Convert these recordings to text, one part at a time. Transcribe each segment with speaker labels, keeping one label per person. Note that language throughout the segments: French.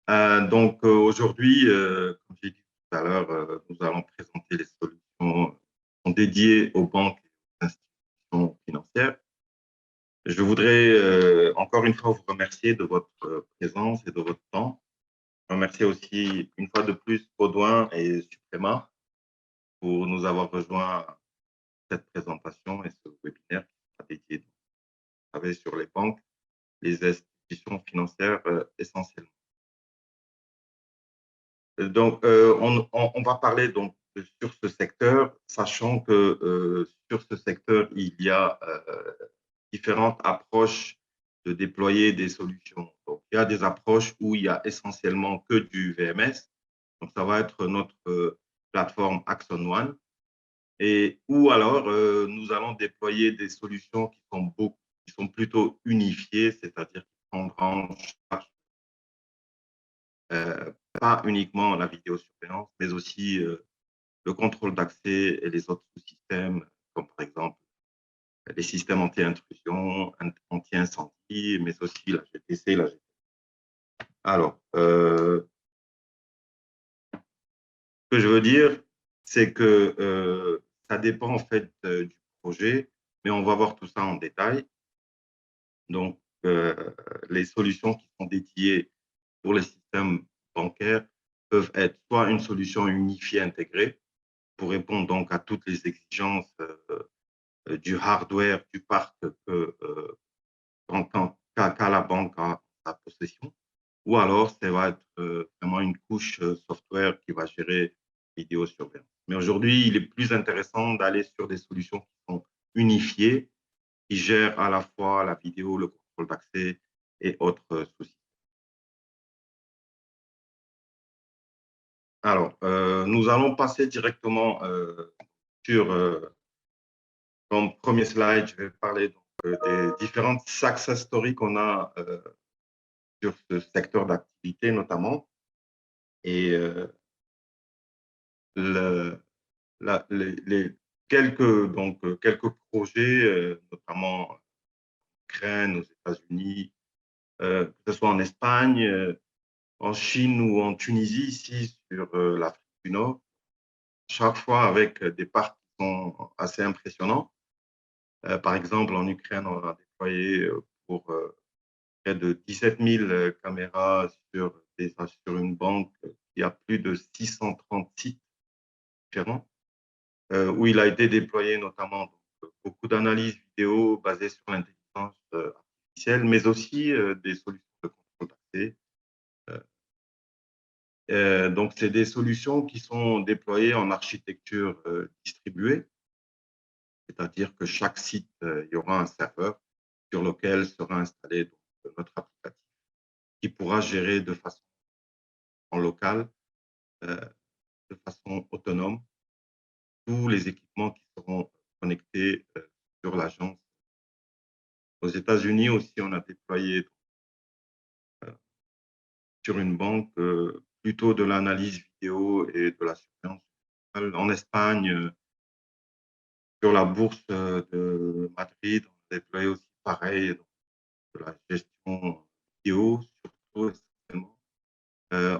Speaker 1: Aujourd'hui, comme j'ai dit tout à l'heure, nous allons présenter les solutions dédiées aux banques et aux institutions financières. Je voudrais encore une fois vous remercier de votre présence et de votre temps. Remercier aussi une fois de plus Baudouin et Suprema pour nous avoir rejoints à cette présentation et ce webinaire qui sera dédié sur les banques, les institutions financières essentiellement. On va parler donc sur ce secteur, sachant que sur ce secteur, il y a différentes approches de déployer des solutions. Donc, il y a des approches où il y a essentiellement que du VMS. Donc, ça va être notre plateforme Axon One. Et ou alors, nous allons déployer des solutions qui sont plutôt unifiées, c'est-à-dire qui prendront en charge pas uniquement la vidéosurveillance, mais aussi le contrôle d'accès et les autres sous-systèmes, comme par exemple les systèmes anti-intrusion, anti-incendie, mais aussi la GTC, la GTC. Alors, ce que je veux dire, c'est que ça dépend en fait du projet, mais on va voir tout ça en détail. Donc, les solutions qui sont dédiées pour les systèmes bancaires peuvent être soit une solution unifiée intégrée pour répondre donc à toutes les exigences du hardware, du parc qu'a la banque en sa possession, ou alors ça va être vraiment une couche software qui va gérer vidéosurveillance. Mais aujourd'hui, il est plus intéressant d'aller sur des solutions qui sont unifiées, qui gèrent à la fois la vidéo, le contrôle d'accès et autres soucis. Alors, nous allons passer directement sur, comme premier slide, je vais parler donc, des différentes success stories qu'on a sur ce secteur d'activité notamment. Et le, les quelques projets, notamment en Ukraine, aux États-Unis, que ce soit en Espagne, en Chine ou en Tunisie, ici sur l'Afrique du Nord, chaque fois avec des parcs qui sont assez impressionnants. Par exemple, en Ukraine, on a déployé pour près de 17 000 caméras sur une banque qui a plus de 630 sites différents, où il a été déployé notamment beaucoup d'analyses vidéo basées sur l'intelligence artificielle, mais aussi des solutions de contrôle d'accès. Donc, c'est des solutions qui sont déployées en architecture distribuée, c'est-à-dire que chaque site, il y aura un serveur sur lequel sera installé donc, notre applicatif qui pourra gérer de façon en local, euh, de façon autonome, tous les équipements qui seront connectés sur l'agence. Aux États-Unis aussi, on a déployé euh, sur une banque plutôt de l'analyse vidéo et de la surveillance. En Espagne, sur la bourse de Madrid, on a déployé aussi pareil, donc, de la gestion vidéo, surtout essentiellement.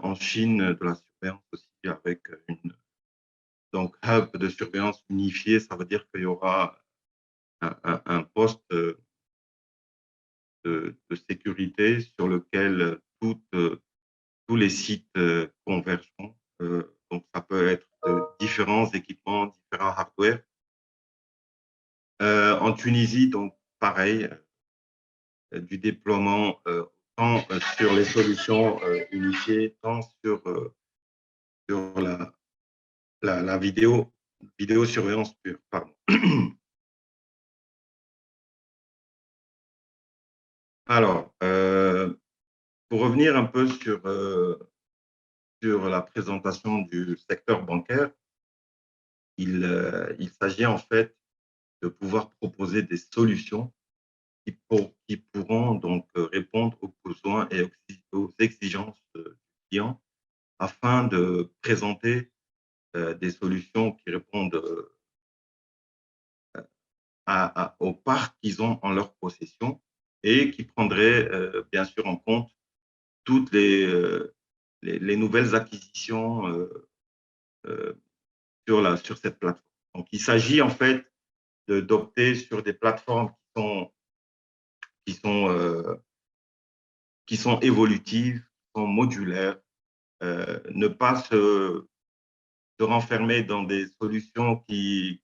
Speaker 1: En Chine, de la surveillance aussi avec une donc hub de surveillance unifié, ça veut dire qu'il y aura un poste de sécurité sur lequel tous les sites convergeront. Donc, ça peut être de différents équipements, différents hardware. En Tunisie, donc, pareil, du déploiement tant sur les solutions unifiées, tant sur la vidéosurveillance pure. Pardon. Alors, pour revenir un peu sur la présentation du secteur bancaire, il s'agit en fait de pouvoir proposer des solutions qui pourront donc répondre aux besoins et aux exigences du client afin de présenter des solutions qui répondent au parc qu'ils ont en leur possession et qui prendraient bien sûr en compte toutes les nouvelles acquisitions sur cette plateforme. Donc, il s'agit en fait d'opter sur des plateformes qui sont, euh, qui sont évolutives, qui sont modulaires, ne pas se renfermer dans des solutions qui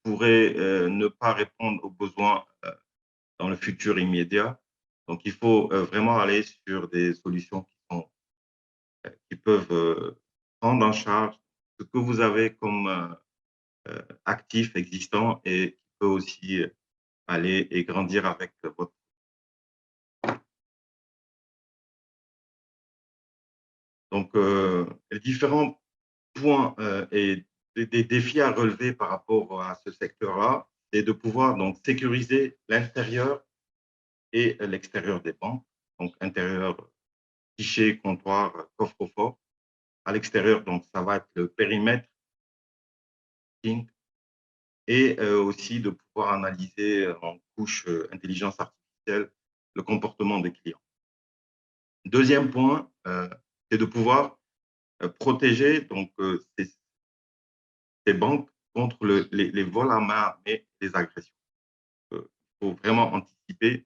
Speaker 1: pourraient ne pas répondre aux besoins dans le futur immédiat. Donc, il faut vraiment aller sur des solutions qui peuvent prendre en charge ce que vous avez comme actif existant et qui peut aussi aller et grandir avec votre. Donc, les différents points et des défis à relever par rapport à ce secteur-là, c'est de pouvoir donc sécuriser l'intérieur et l'extérieur des banques. Donc, intérieur, guichet, comptoir, coffre-fort. À l'extérieur, donc, ça va être le périmètre et aussi de pouvoir analyser en couche intelligence artificielle le comportement des clients. Deuxième point, c'est de pouvoir protéger donc, ces banques contre les vols à main armée et les agressions. Il faut vraiment anticiper.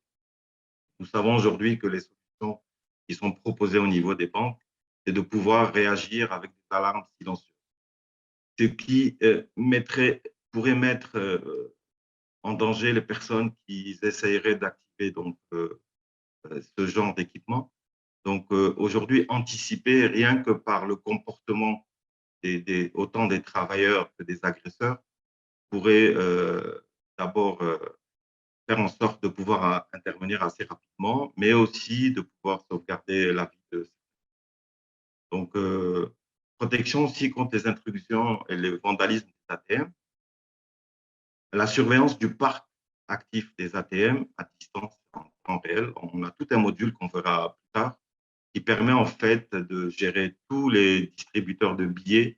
Speaker 1: Nous savons aujourd'hui que les solutions qui sont proposées au niveau des banques, c'est de pouvoir réagir avec des alarmes silencieuses, ce qui pourrait mettre en danger les personnes qui essaieraient d'activer donc, ce genre d'équipement. Donc, aujourd'hui, anticiper rien que par le comportement autant des travailleurs que des agresseurs pourrait d'abord faire en sorte de pouvoir intervenir assez rapidement, mais aussi de pouvoir sauvegarder la vie de. Donc, protection aussi contre les intrusions et le vandalisme des ATM, la surveillance du parc actif des ATM à distance en temps réel. On a tout un module qu'on verra plus tard qui permet en fait de gérer tous les distributeurs de billets,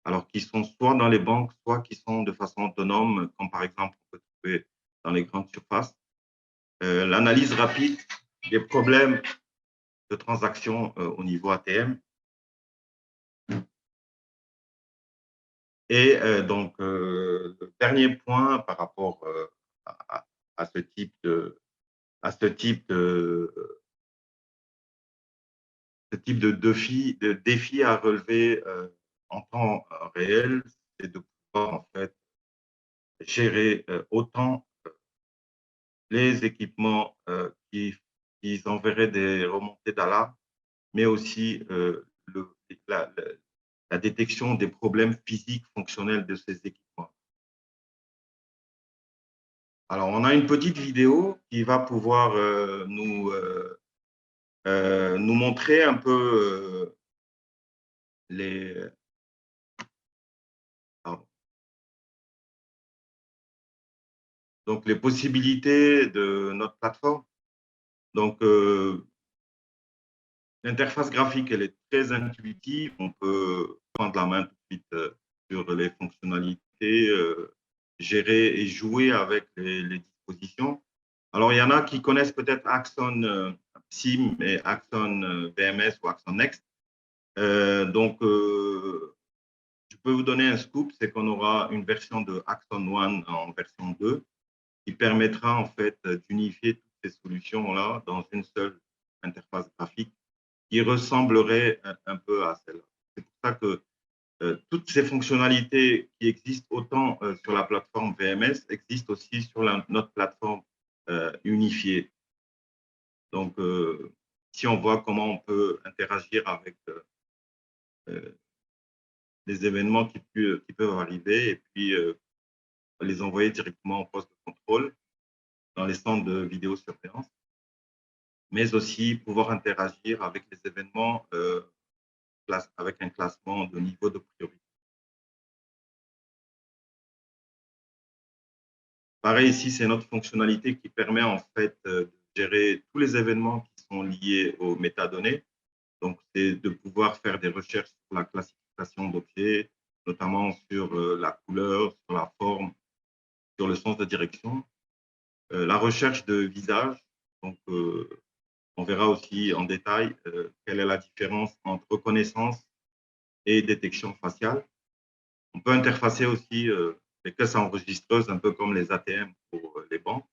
Speaker 1: alors qui sont soit dans les banques, soit qui sont de façon autonome, comme par exemple on peut trouver dans les grandes surfaces. L'analyse rapide des problèmes de transactions au niveau ATM. Et donc, le dernier point par rapport à ce type de défi à relever en temps réel, c'est de pouvoir en fait gérer autant les équipements qui enverraient des remontées d'alarme, mais aussi la, la détection des problèmes physiques fonctionnels de ces équipements. Alors, on a une petite vidéo qui va pouvoir nous montrer un peu les, donc les possibilités de notre plateforme. Donc, l'interface graphique, elle est très intuitive. On peut prendre la main tout de suite sur les fonctionnalités, gérer et jouer avec les dispositions. Alors, il y en a qui connaissent peut-être Axon SIM et Axon VMS ou Axon Next. Donc, je peux vous donner un scoop, c'est qu'on aura une version de Axon One en version 2 qui permettra en fait d'unifier toutes ces solutions-là dans une seule interface graphique qui ressemblerait un peu à celle-là. C'est pour ça que toutes ces fonctionnalités qui existent autant sur la plateforme VMS existent aussi sur notre plateforme unifiée. Donc, si on voit comment on peut interagir avec les événements qui peuvent arriver et puis les envoyer directement au poste de contrôle dans les centres de vidéosurveillance, mais aussi pouvoir interagir avec les événements avec un classement de niveau de priorité. Pareil, ici, c'est notre fonctionnalité qui permet en fait de gérer tous les événements qui sont liés aux métadonnées. Donc, c'est de pouvoir faire des recherches sur la classification d'objets, notamment sur la couleur, sur la forme, sur le sens de direction, la recherche de visage. Donc, On verra aussi en détail quelle est la différence entre reconnaissance et détection faciale. On peut interfacer aussi les caisses enregistreuses, un peu comme les ATM pour les banques,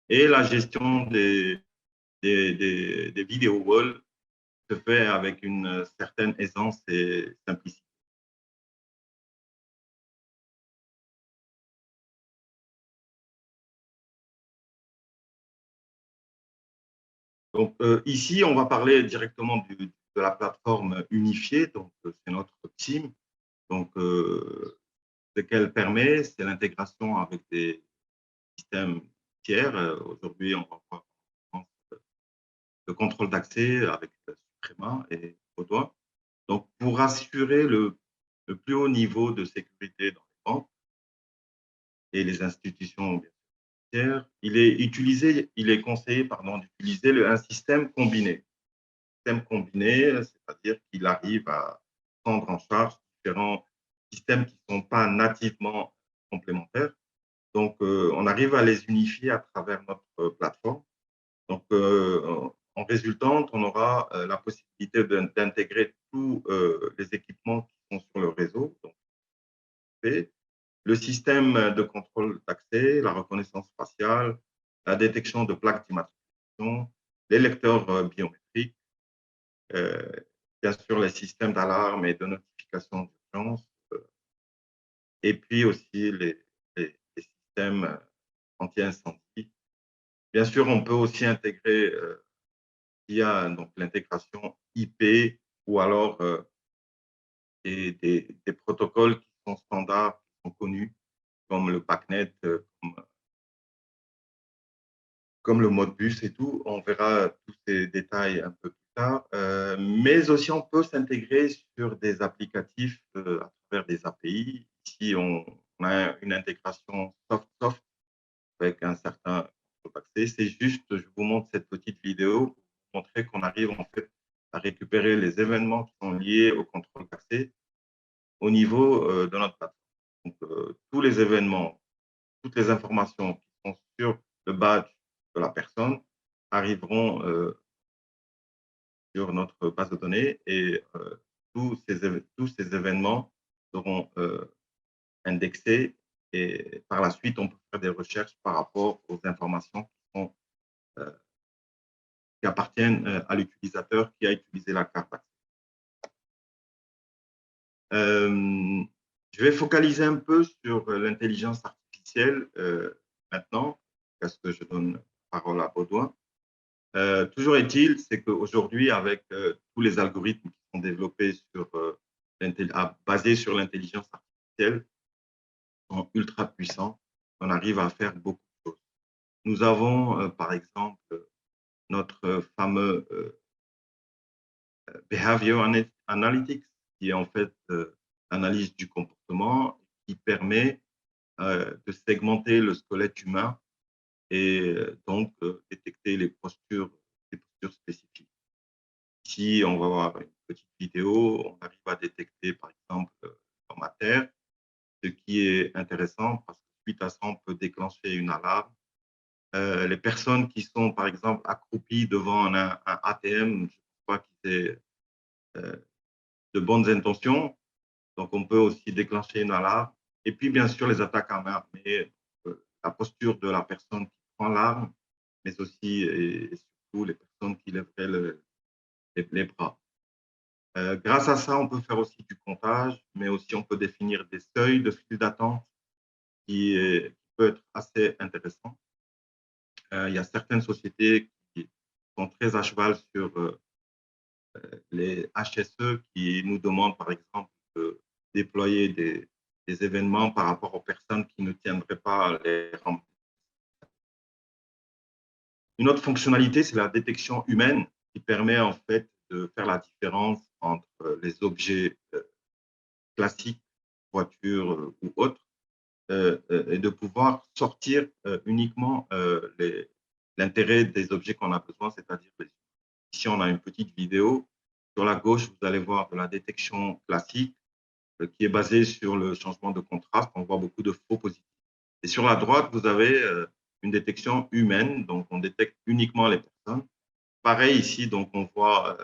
Speaker 1: et la gestion des vidéo walls se fait avec une certaine aisance et simplicité. Donc, ici, on va parler directement de la plateforme unifiée. Donc, c'est notre team. Donc, ce qu'elle permet, c'est l'intégration avec des systèmes tiers. Aujourd'hui, on va voir le contrôle d'accès avec Suprema et Odoo. Donc, pour assurer le plus haut niveau de sécurité dans les banques et les institutions tiers, il est conseillé d'utiliser un système combiné. Système combiné, c'est-à-dire qu'il arrive à prendre en charge différents systèmes qui ne sont pas nativement complémentaires. Donc, on arrive à les unifier à travers notre plateforme. Donc, en résultante, on aura la possibilité d'intégrer tous les équipements qui sont sur le réseau. Donc, le système de contrôle d'accès, la reconnaissance faciale, la détection de plaques d'immatriculation, les lecteurs biométriques, euh, bien sûr les systèmes d'alarme et de notification d'urgence, et puis aussi les systèmes anti-incendie. Bien sûr, on peut aussi intégrer via l'intégration IP ou alors des protocoles qui sont standards, qui sont connus, comme le PACnet, comme le Modbus et tout. On verra tous ces détails un peu plus tard. Mais aussi, on peut s'intégrer sur des applicatifs à travers des API. Ici, on a une intégration soft-soft avec un certain accès. C'est juste, je vous montre cette petite vidéo pour vous montrer qu'on arrive en fait à récupérer les événements qui sont liés au contrôle d'accès au niveau de notre plateforme. Donc, tous les événements, toutes les informations qui sont sur le badge de la personne arriveront sur notre base de données et tous ces événements seront indexés et par la suite, on peut faire des recherches par rapport aux informations euh, qui appartiennent à l'utilisateur qui a utilisé la carte d'accès. Je vais focaliser un peu sur l'intelligence artificielle maintenant, parce que je donne la parole à Baudouin. Toujours est-il, c'est qu'aujourd'hui, avec tous les algorithmes qui sont développés basés sur l'intelligence artificielle, sont ultra puissants, on arrive à faire beaucoup de choses. Nous avons, par exemple, notre fameux Behavior Analytics, qui est en fait l'analyse du comportement, qui permet de segmenter le squelette humain et donc détecter les postures spécifiques. Ici, on va voir une petite vidéo, on arrive à détecter par exemple dans ma terre, ce qui est intéressant parce que suite à ça, on peut déclencher une alarme. Les personnes qui sont par exemple accroupies devant un ATM, je ne pense pas qu'ils aient de bonnes intentions, donc on peut aussi déclencher une alarme. Et puis bien sûr, les attaques à main armée, la posture de la personne qui prend l'arme, mais aussi et surtout les personnes qui lèveraient les bras. Grâce à ça, on peut faire aussi du comptage, mais aussi on peut définir des seuils de file d'attente qui peut être assez intéressant. Il y a certaines sociétés qui sont très à cheval sur les HSE qui nous demandent, par exemple, de déployer des événements par rapport aux personnes qui ne tiendraient pas les rampes. Une autre fonctionnalité, c'est la détection humaine qui permet en fait de faire la différence entre les objets classiques, voitures ou autres, et de pouvoir sortir uniquement l'intérêt des objets qu'on a besoin, c'est-à-dire ici on a une petite vidéo. Sur la gauche, vous allez voir de la détection classique qui est basée sur le changement de contraste. On voit beaucoup de faux positifs. Et sur la droite, vous avez une détection humaine, donc on détecte uniquement les personnes. pareil ici, donc on voit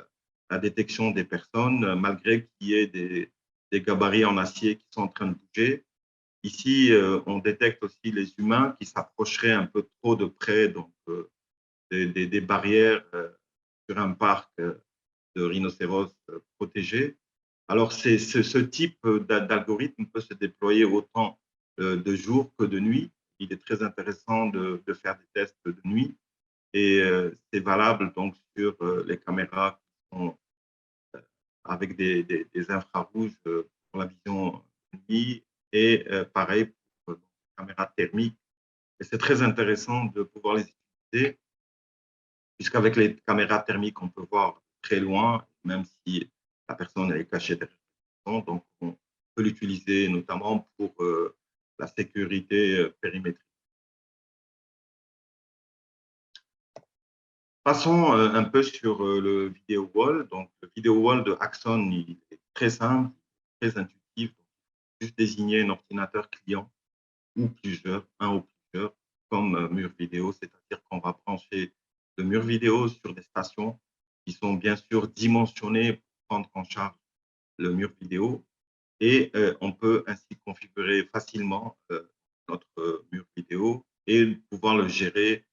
Speaker 1: la détection des personnes, malgré qu'il y ait des gabarits en acier qui sont en train de bouger. Ici, on détecte aussi les humains qui s'approcheraient un peu trop de près, donc des barrières sur un parc de rhinocéros protégés. Alors, ce type d'algorithme peut se déployer autant de jour que de nuit. Il est très intéressant de faire des tests de nuit et c'est valable donc sur les caméras qui sont avec des infrarouges pour la vision de nuit et pareil pour les caméras thermiques. Et c'est très intéressant de pouvoir les utiliser puisqu'avec les caméras thermiques, on peut voir très loin, même si la personne est cachée derrière le fond. Donc, on peut l'utiliser notamment pour la sécurité périmétrique. Passons un peu sur le vidéo wall. Donc, le vidéo wall de Axon, il est très simple, très intuitif. Juste désigner un ordinateur client ou plusieurs, un ou plusieurs, comme mur vidéo, c'est-à-dire qu'on va brancher le mur vidéo sur des stations qui sont bien sûr dimensionnées pour prendre en charge le mur vidéo et on peut ainsi configurer facilement notre mur vidéo et pouvoir le gérer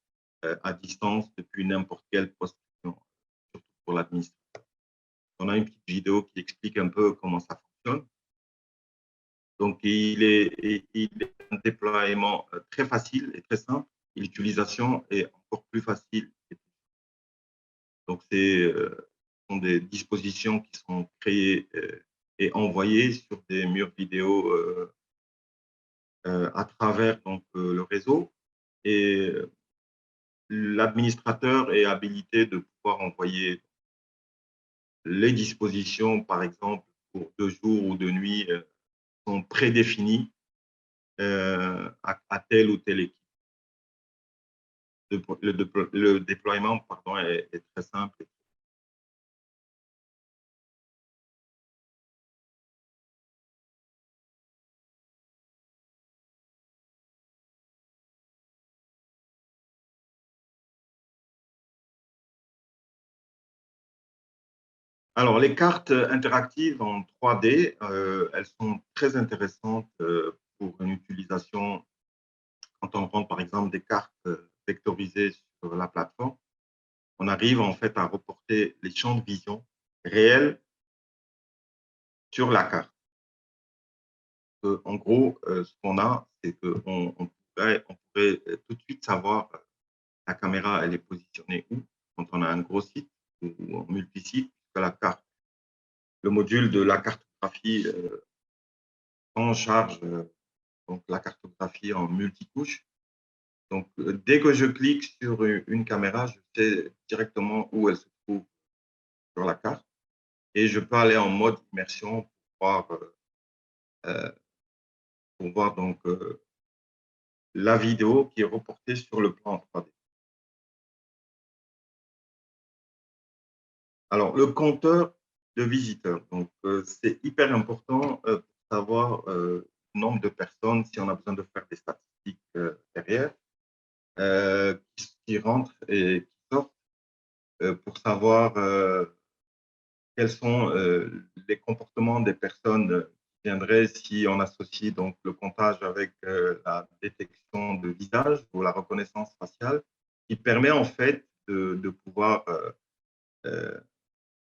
Speaker 1: à distance depuis n'importe quelle poste, surtout pour l'administration. On a une petite vidéo qui explique un peu comment ça fonctionne. Donc, il est un déploiement très facile et très simple. L'utilisation est encore plus facile. Donc, ce sont des dispositions qui sont créées et envoyées sur des murs vidéo à travers donc, le réseau. Et l'administrateur est habilité de pouvoir envoyer les dispositions, par exemple, pour 2 jours ou 2 nuits, sont prédéfinies à telle ou telle équipe. Le déploiement pardon, est très simple. Alors, les cartes interactives en 3D, elles sont très intéressantes pour une utilisation quand on prend par exemple des cartes vectorisées sur la plateforme. On arrive en fait à reporter les champs de vision réels sur la carte. En gros, ce qu'on a, c'est qu'on pourrait tout de suite savoir la caméra, elle est positionnée où quand on a un gros site ou en multi-site, que la carte, le module de la cartographie prend en charge donc la cartographie en multicouche. Donc, dès que je clique sur une caméra, je sais directement où elle se trouve sur la carte et je peux aller en mode immersion euh, pour voir donc la vidéo qui est reportée sur le plan 3D. Alors, le compteur de visiteurs, donc c'est hyper important pour savoir le nombre de personnes, si on a besoin de faire des statistiques derrière, qui rentrent et qui sortent, pour savoir quels sont les comportements des personnes qui viendraient si on associe donc le comptage avec la détection de visage ou la reconnaissance faciale, qui permet en fait euh, de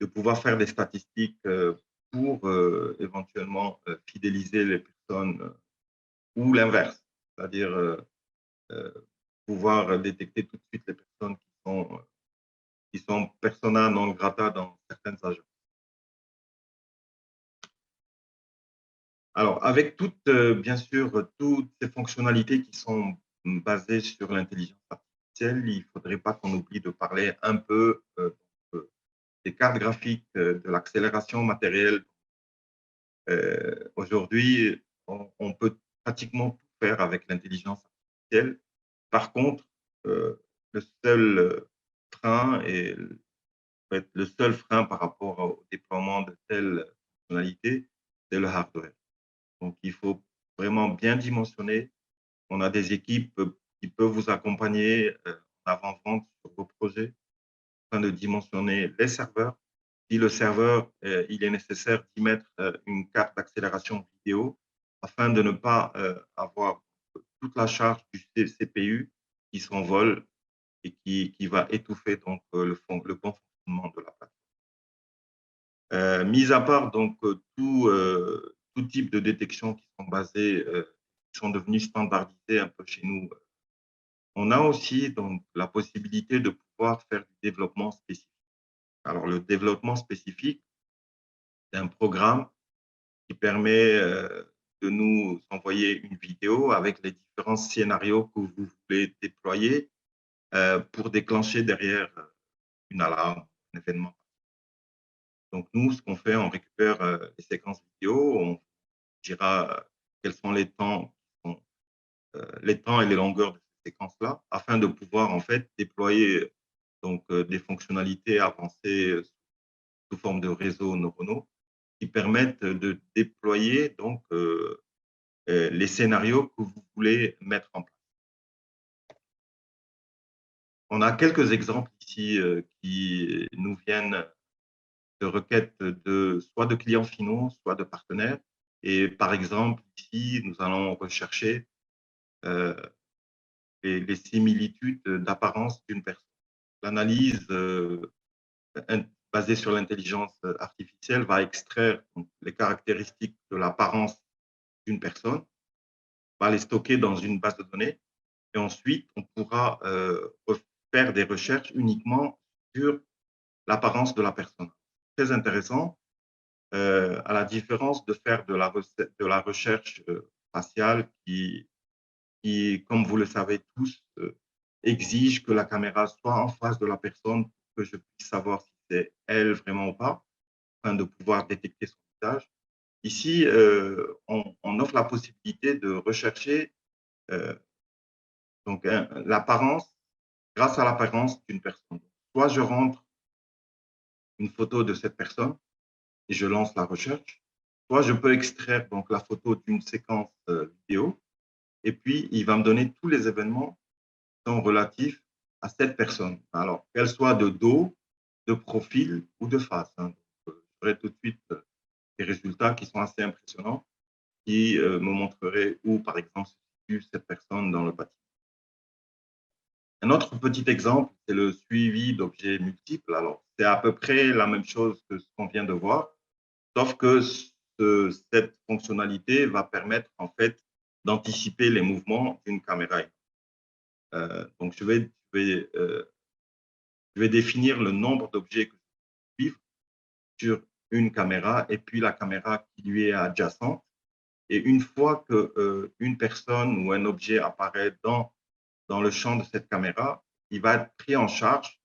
Speaker 1: pouvoir faire des statistiques pour éventuellement fidéliser les personnes ou l'inverse, c'est-à-dire euh, pouvoir détecter tout de suite les personnes qui sont persona non grata dans certaines agences. Alors, avec bien sûr, toutes ces fonctionnalités qui sont basées sur l'intelligence artificielle, il ne faudrait pas qu'on oublie de parler un peu des cartes graphiques, de l'accélération matérielle. Aujourd'hui, on peut pratiquement tout faire avec l'intelligence artificielle. Par contre, le seul frein et en fait, le seul frein par rapport au déploiement de telles fonctionnalités, c'est le hardware. Donc, il faut vraiment bien dimensionner. On a des équipes qui peuvent vous accompagner en avant-vente sur vos projets. afin de dimensionner les serveurs. Si le serveur, il est nécessaire d'y mettre une carte d'accélération vidéo afin de ne pas avoir toute la charge du CPU qui s'envole et qui va étouffer donc le bon fonctionnement de la plateforme. Mis à part donc tout type de détection qui sont basées, qui sont devenues standardisées un peu chez nous, on a aussi donc la possibilité de pouvoir faire du développement spécifique. Alors le développement spécifique, c'est un programme qui permet de nous envoyer une vidéo avec les différents scénarios que vous voulez déployer pour déclencher derrière une alarme, un événement. Donc nous, ce qu'on fait, on récupère les séquences vidéo, on dira quels sont les temps et les longueurs de ces séquences-là, afin de pouvoir en fait déployer donc des fonctionnalités avancées sous forme de réseaux neuronaux qui permettent de déployer donc les scénarios que vous voulez mettre en place. On a quelques exemples ici qui nous viennent de requêtes soit de clients finaux, soit de partenaires. Et par exemple, ici, nous allons rechercher euh, les similitudes d'apparence d'une personne. L'analyse basée sur l'intelligence artificielle va extraire les caractéristiques de l'apparence d'une personne, va les stocker dans une base de données et ensuite, on pourra faire des recherches uniquement sur l'apparence de la personne. Très intéressant, à la différence de faire de la recherche faciale qui, comme vous le savez tous, exige que la caméra soit en face de la personne pour que je puisse savoir si c'est elle vraiment ou pas, afin de pouvoir détecter son visage. Ici, on offre la possibilité de rechercher donc l'apparence grâce à l'apparence d'une personne. Soit je rentre une photo de cette personne et je lance la recherche, soit je peux extraire donc la photo d'une séquence vidéo et puis il va me donner tous les événements qui sont relatifs à cette personne. Alors, qu'elle soit de dos, de profil ou de face. Hein. J'aurai tout de suite des résultats qui sont assez impressionnants qui me montreraient où, par exemple, se situe cette personne dans le bâtiment. Un autre petit exemple, c'est le suivi d'objets multiples. Alors, c'est à peu près la même chose que ce qu'on vient de voir, sauf que cette fonctionnalité va permettre en fait d'anticiper les mouvements d'une caméra. Donc, je vais définir le nombre d'objets que je vais suivre sur une caméra et puis la caméra qui lui est adjacente. Et une fois qu'une personne ou un objet apparaît dans le champ de cette caméra, il va être pris en charge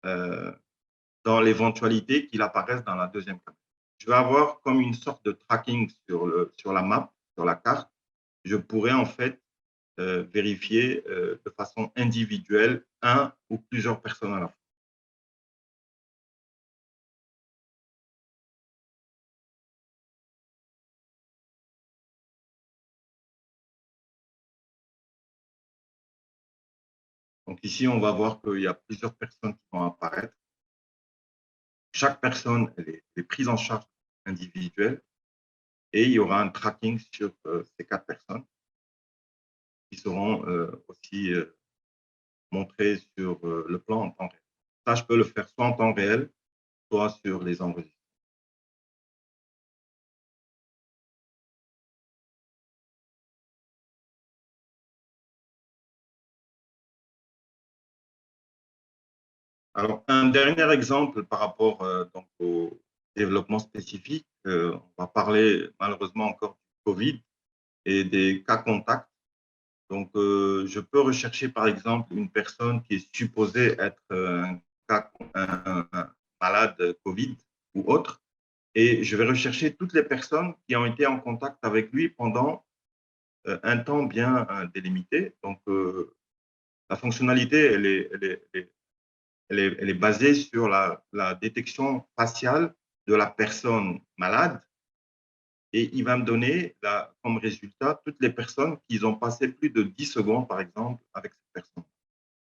Speaker 1: dans l'éventualité qu'il apparaisse dans la deuxième caméra. Je vais avoir comme une sorte de tracking sur la map, sur la carte. Je pourrais en fait vérifier de façon individuelle un ou plusieurs personnes à la fois. Donc ici, on va voir qu'il y a plusieurs personnes qui vont apparaître. Chaque personne elle est prise en charge individuelle et il y aura un tracking sur ces 4 personnes qui seront aussi montrées sur le plan en temps réel. Ça, je peux le faire soit en temps réel, soit sur les enregistrements. Alors, un dernier exemple par rapport donc au développement spécifique, on va parler malheureusement encore du Covid et des cas contacts. Donc, je peux rechercher par exemple une personne qui est supposée être un malade Covid ou autre, et je vais rechercher toutes les personnes qui ont été en contact avec lui pendant un temps bien délimité. Donc, la fonctionnalité, elle est basée sur la détection faciale de la personne malade et il va me donner comme résultat toutes les personnes qui ont passé plus de 10 secondes, par exemple, avec cette personne.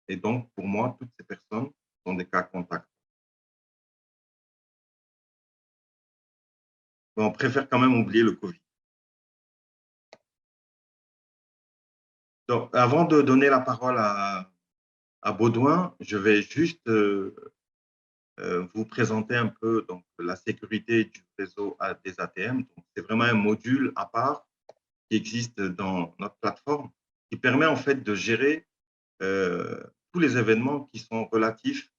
Speaker 1: Et donc, pour moi, toutes ces personnes sont des cas contacts. Mais on préfère quand même oublier le Covid. Donc, avant de donner la parole à Baudouin, je vais juste vous présenter un peu donc, la sécurité du réseau des ATM. C'est vraiment un module à part qui existe dans notre plateforme qui permet en fait de gérer tous les événements qui sont relatifs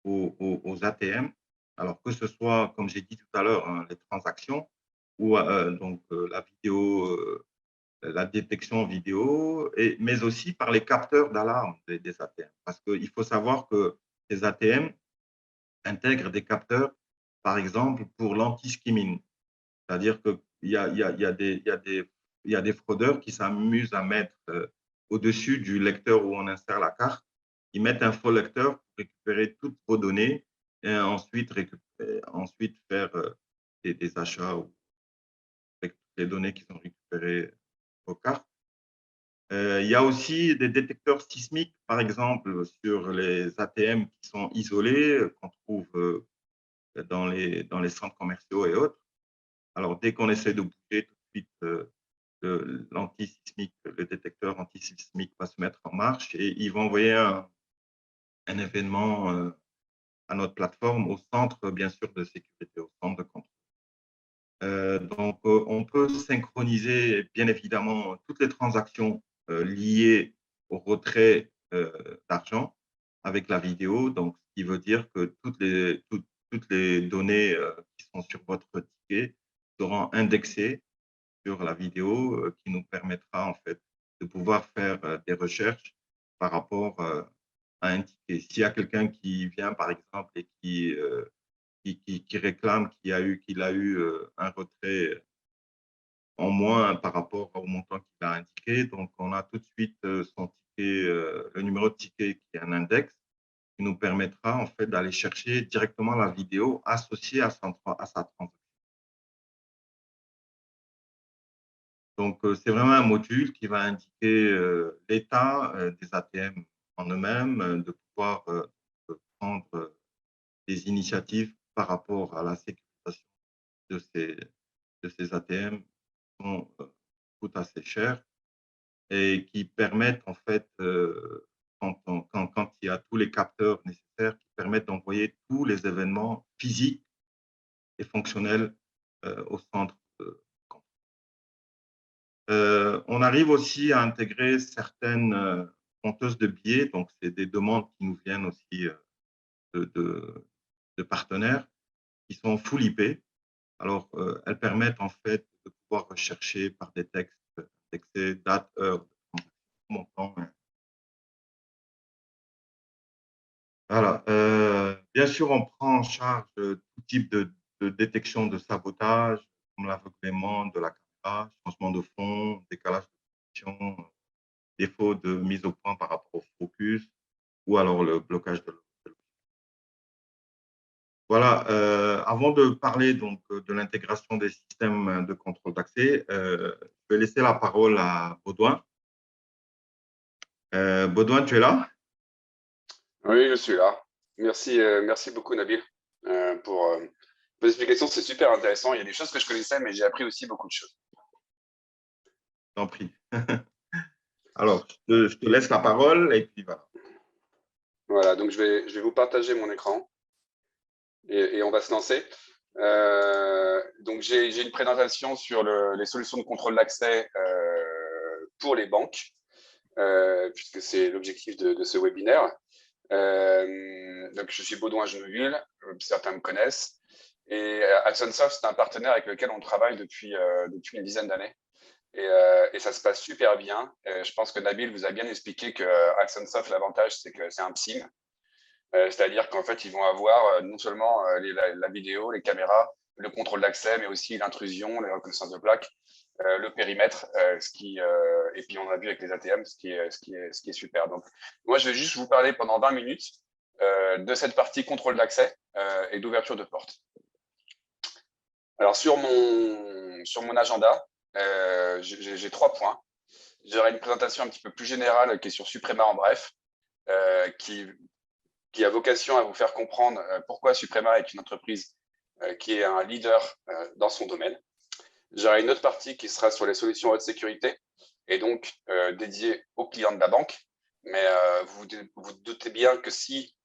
Speaker 1: aux ATM. Alors que ce soit, comme j'ai dit tout à l'heure, hein, les transactions ou donc la vidéo, la détection vidéo, mais aussi par les capteurs d'alarme des ATM. Parce qu'il faut savoir que les ATM intègrent des capteurs, par exemple, pour l'anti-skimming. C'est-à-dire qu'il y a des fraudeurs qui s'amusent à mettre au-dessus du lecteur où on insère la carte, ils mettent un faux lecteur pour récupérer toutes vos données et ensuite faire des achats avec toutes les données qui sont récupérées vos cartes. Il y a aussi des détecteurs sismiques, par exemple, sur les ATM qui sont isolés, qu'on trouve dans les centres commerciaux et autres. Alors, dès qu'on essaie de bouger, tout de suite, l'antisismique, le détecteur antisismique va se mettre en marche et il va envoyer un événement à notre plateforme, au centre, bien sûr, de sécurité, au centre de contrôle. Donc, on peut synchroniser, bien évidemment, toutes les transactions liées au retrait d'argent avec la vidéo. Donc, ce qui veut dire que toutes les données qui sont sur votre ticket seront indexées sur la vidéo qui nous permettra en fait de pouvoir faire des recherches par rapport à un ticket. S'il y a quelqu'un qui vient, par exemple, et qui réclame qu'il a eu un retrait en moins par rapport au montant qu'il a indiqué, donc on a tout de suite son ticket, le numéro de ticket qui est un index, qui nous permettra en fait d'aller chercher directement la vidéo associée à sa transaction. Donc, c'est vraiment un module qui va indiquer l'état des ATM en eux-mêmes, de pouvoir prendre des initiatives par rapport à la sécurisation de ces ATM qui sont coûtent assez cher et qui permettent en fait, quand il y a tous les capteurs nécessaires, qui permettent d'envoyer tous les événements physiques et fonctionnels au centre. On arrive aussi à intégrer certaines compteuses de billets, donc c'est des demandes qui nous viennent aussi de partenaires qui sont full IP. Alors, elles permettent en fait de pouvoir rechercher par des textes indexés, date, heure, montant. Voilà. Bien sûr, on prend en charge tout type de détection de sabotage, comme l'aveuglement de la caméra, changement de fond, décalage de position, défaut de mise au point par rapport au focus ou alors le blocage de l'eau. Voilà, avant de parler donc de l'intégration des systèmes de contrôle d'accès, je vais laisser la parole à Baudouin. Baudouin, tu es là?
Speaker 2: Oui, je suis là. Merci, merci beaucoup, Nabil, pour vos explications. C'est super intéressant. Il y a des choses que je connaissais, mais j'ai appris aussi beaucoup de choses.
Speaker 1: Je t'en prie. Alors, je te laisse la parole et puis voilà.
Speaker 2: Voilà, donc je vais vous partager mon écran et on va se lancer. Donc, j'ai une présentation sur les solutions de contrôle d'accès pour les banques, puisque c'est l'objectif de ce webinaire. Donc, je suis Baudouin Geneville, certains me connaissent. Et ActionSoft, c'est un partenaire avec lequel on travaille depuis une dizaine d'années. Et ça se passe super bien. Je pense que Nabil vous a bien expliqué que ActionSoft, l'avantage, c'est que c'est un PSIM. C'est-à-dire qu'en fait, ils vont avoir non seulement la vidéo, les caméras, le contrôle d'accès, mais aussi l'intrusion, la reconnaissance de plaques, le périmètre, et puis on a vu avec les ATM, ce qui est super. Donc, moi, je vais juste vous parler pendant 20 minutes de cette partie contrôle d'accès et d'ouverture de porte. Alors, sur mon agenda, j'ai 3 points. J'aurai une présentation un petit peu plus générale qui est sur Suprema en bref, qui qui a vocation à vous faire comprendre pourquoi Suprema est une entreprise qui est un leader dans son domaine. J'aurai une autre partie qui sera sur les solutions haute sécurité et donc dédiée aux clients de la banque. Mais vous doutez bien que si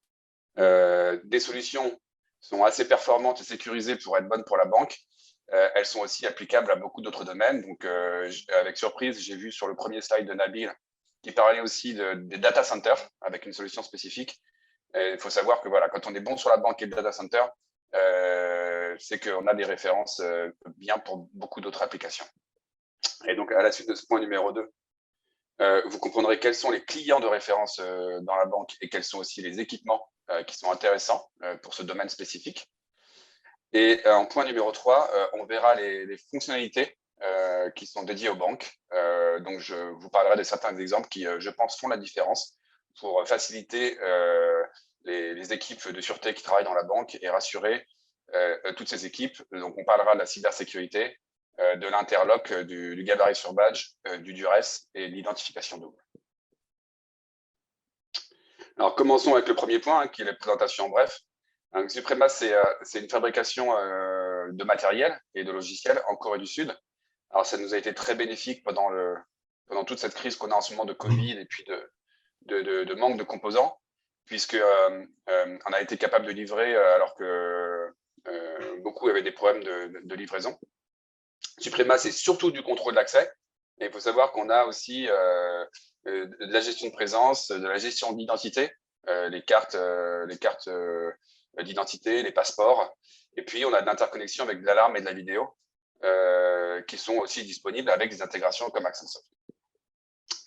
Speaker 2: des solutions sont assez performantes et sécurisées pour être bonnes pour la banque, elles sont aussi applicables à beaucoup d'autres domaines. Donc, avec surprise, j'ai vu sur le premier slide de Nabil qui parlait aussi des data centers avec une solution spécifique. Il faut savoir que voilà, quand on est bon sur la banque et le data center, c'est qu'on a des références bien pour beaucoup d'autres applications. Et donc, à la suite de ce point numéro 2, vous comprendrez quels sont les clients de référence dans la banque et quels sont aussi les équipements qui sont intéressants pour ce domaine spécifique. Et en point numéro 3, on verra les fonctionnalités qui sont dédiées aux banques. Donc, je vous parlerai de certains exemples qui, je pense, font la différence pour faciliter les équipes de sûreté qui travaillent dans la banque et rassurer toutes ces équipes. Donc, on parlera de la cybersécurité, de l'interlock, du gabarit sur badge, du duress et de l'identification double. Alors, commençons avec le premier point, qui est la présentation en bref. Donc, Suprema, c'est une fabrication de matériel et de logiciels en Corée du Sud. Alors, ça nous a été très bénéfique pendant toute cette crise qu'on a en ce moment de Covid et puis de manque de composants, puisque on a été capable de livrer alors que beaucoup avaient des problèmes de livraison. Suprema, c'est surtout du contrôle d'accès. Et il faut savoir qu'on a aussi de la gestion de présence, de la gestion d'identité, les cartes d'identité, les passeports. Et puis, on a de l'interconnexion avec de l'alarme et de la vidéo qui sont aussi disponibles avec des intégrations comme Accenture.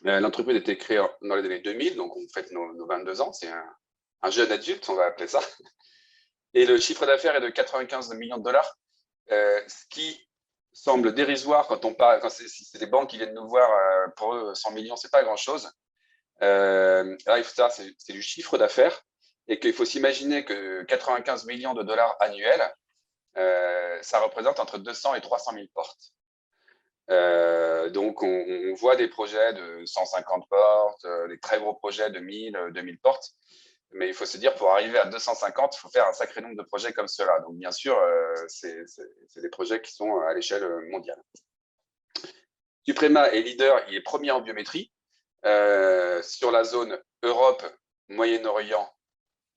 Speaker 2: L'entreprise a été créée dans les années 2000, donc on fête nos 22 ans. C'est un jeune adulte, on va appeler ça. Et le chiffre d'affaires est de 95 millions de dollars, ce qui semble dérisoire quand on parle, quand c'est des banques qui viennent nous voir, pour eux, 100 millions, c'est pas grand-chose. Là, il faut savoir, c'est du chiffre d'affaires et qu'il faut s'imaginer que 95 millions de dollars annuels, ça représente entre 200 et 300 000 portes. Donc, on voit des projets de 150 portes, des très gros projets de 1000, 2000 portes. Mais il faut se dire, pour arriver à 250, il faut faire un sacré nombre de projets comme cela. Donc, bien sûr, c'est des projets qui sont à l'échelle mondiale. Suprema est leader, il est premier en biométrie sur la zone Europe, Moyen-Orient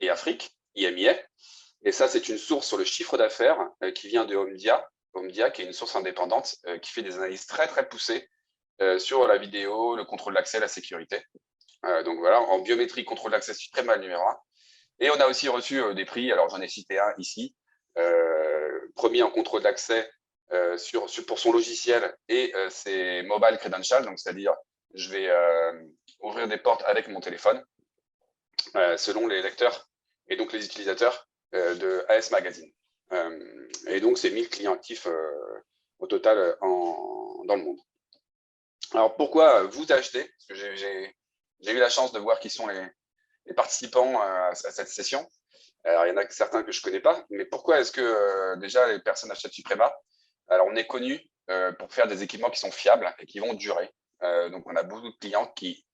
Speaker 2: et Afrique, IMIA. Et ça, c'est une source sur le chiffre d'affaires qui vient de Omdia, qui est une source indépendante qui fait des analyses très, très poussées sur la vidéo, le contrôle d'accès, la sécurité. Donc voilà, en biométrie, contrôle d'accès, Suprema le numéro 1. Et on a aussi reçu des prix, alors j'en ai cité un ici, premier en contrôle d'accès pour son logiciel et ses mobile credentials, donc c'est-à-dire je vais ouvrir des portes avec mon téléphone selon les lecteurs et donc les utilisateurs de AS Magazine. Et donc, c'est 1000 clients actifs au total dans le monde. Alors, pourquoi vous acheter? Parce que j'ai eu la chance de voir qui sont les participants à cette session. Alors, il y en a certains que je ne connais pas, mais pourquoi est-ce que déjà les personnes achètent Suprema? Alors, on est connu pour faire des équipements qui sont fiables et qui vont durer. Donc, on a beaucoup de clients qui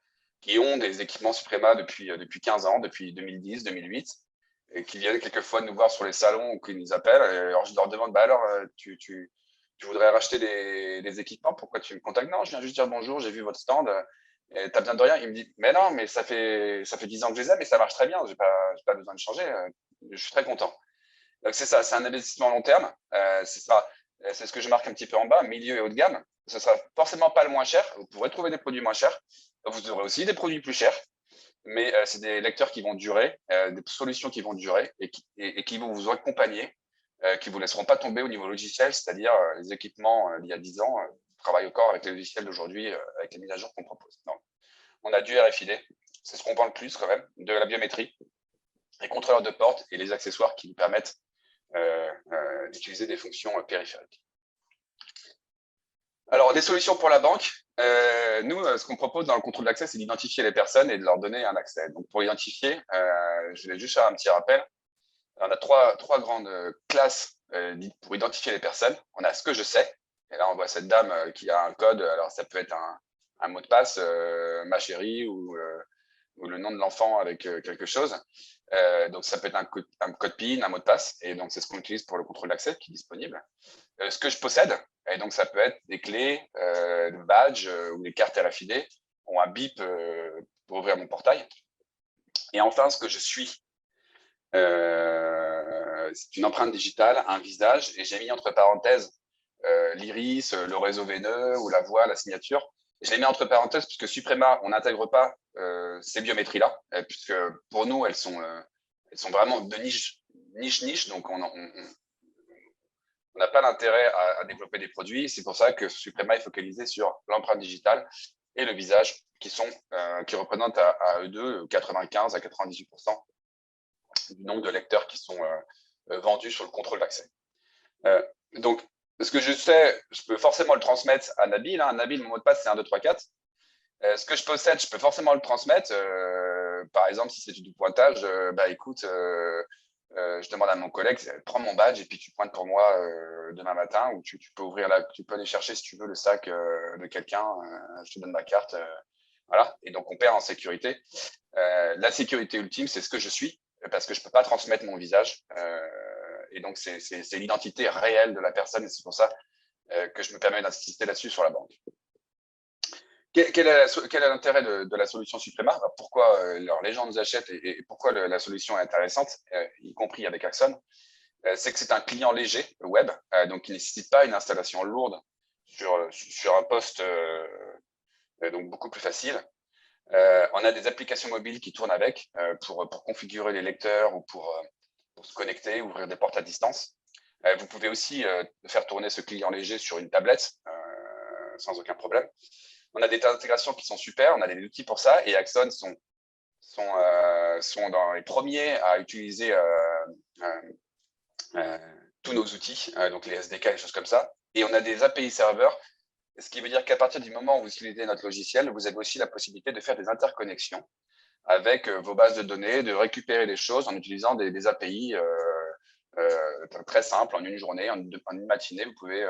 Speaker 2: ont des équipements Suprema depuis 15 ans, depuis 2010, 2008, et qui viennent quelquefois nous voir sur les salons ou qui nous appellent. Et alors, je leur demande, bah alors, tu voudrais racheter des équipements? Pourquoi tu me contactes? Non, je viens juste dire bonjour, j'ai vu votre stand. Tu as besoin de rien? Il me dit, mais non, mais ça fait 10 ans que je les ai, mais ça marche très bien, je n'ai pas besoin de changer. Je suis très content. Donc, c'est ça, c'est un investissement long terme. C'est ce que je marque un petit peu en bas, milieu et haut de gamme. Ce ne sera forcément pas le moins cher. Vous pourrez trouver des produits moins chers. Vous aurez aussi des produits plus chers. Mais c'est des lecteurs qui vont durer, des solutions qui vont durer et qui vont vous accompagner, qui ne vous laisseront pas tomber au niveau logiciel, c'est-à-dire les équipements d'il y a 10 ans travaillent encore avec les logiciels d'aujourd'hui, avec les mises à jour qu'on propose. Donc, on a du RFID, c'est ce qu'on vend le plus quand même, de la biométrie, les contrôleurs de porte et les accessoires qui nous permettent d'utiliser des fonctions périphériques. Alors, des solutions pour la banque. Nous, ce qu'on propose dans le contrôle d'accès, c'est d'identifier les personnes et de leur donner un accès. Donc, pour identifier, je vais juste faire un petit rappel. On a trois grandes classes pour identifier les personnes. On a ce que je sais. Et là, on voit cette dame qui a un code. Alors, ça peut être un mot de passe, ma chérie, ou le nom de l'enfant avec quelque chose. Donc, ça peut être un code PIN, un mot de passe. Et donc, c'est ce qu'on utilise pour le contrôle d'accès qui est disponible. Ce que je possède, et donc ça peut être des clés, des badges ou des cartes RFID, ou un bip pour ouvrir mon portail. Et enfin, ce que je suis, c'est une empreinte digitale, un visage, et j'ai mis entre parenthèses l'iris, le réseau veineux ou la voix, la signature. Et je les mets entre parenthèses puisque Suprema, on n'intègre pas ces biométries-là, puisque pour nous, elles sont vraiment de niche, donc on n'a pas d'intérêt à développer des produits. C'est pour ça que Suprema est focalisé sur l'empreinte digitale et le visage, qui représentent à eux deux 95 à 98% du nombre de lecteurs qui sont vendus sur le contrôle d'accès. Donc, ce que je sais, je peux forcément le transmettre à Nabil. Nabil, mon mot de passe, c'est 1, 2, 3, 4. Ce que je possède, je peux forcément le transmettre. Par exemple, si c'est du pointage, écoute, je demande à mon collègue, prends mon badge et puis tu pointes pour moi demain matin, ou tu peux ouvrir tu peux aller chercher si tu veux le sac de quelqu'un, je te donne ma carte. Voilà. Et donc, on perd en sécurité. La sécurité ultime, c'est ce que je suis, parce que je ne peux pas transmettre mon visage. Et donc, c'est l'identité réelle de la personne. Et c'est pour ça que je me permets d'insister là-dessus sur la banque. Quel est l'intérêt de la solution Suprema? Pourquoi les gens nous achètent et pourquoi la solution est intéressante, y compris avec Axon? C'est que c'est un client léger web, donc qui ne nécessite pas une installation lourde sur un poste donc beaucoup plus facile. On a des applications mobiles qui tournent avec pour configurer les lecteurs ou pour se connecter, ouvrir des portes à distance. Vous pouvez aussi faire tourner ce client léger sur une tablette sans aucun problème. On a des intégrations qui sont super, on a des outils pour ça, et Axon sont dans les premiers à utiliser tous nos outils, donc les SDK, les choses comme ça. Et on a des API serveurs, ce qui veut dire qu'à partir du moment où vous utilisez notre logiciel, vous avez aussi la possibilité de faire des interconnexions avec vos bases de données, de récupérer des choses en utilisant des API très simples. En une journée, en une matinée, vous pouvez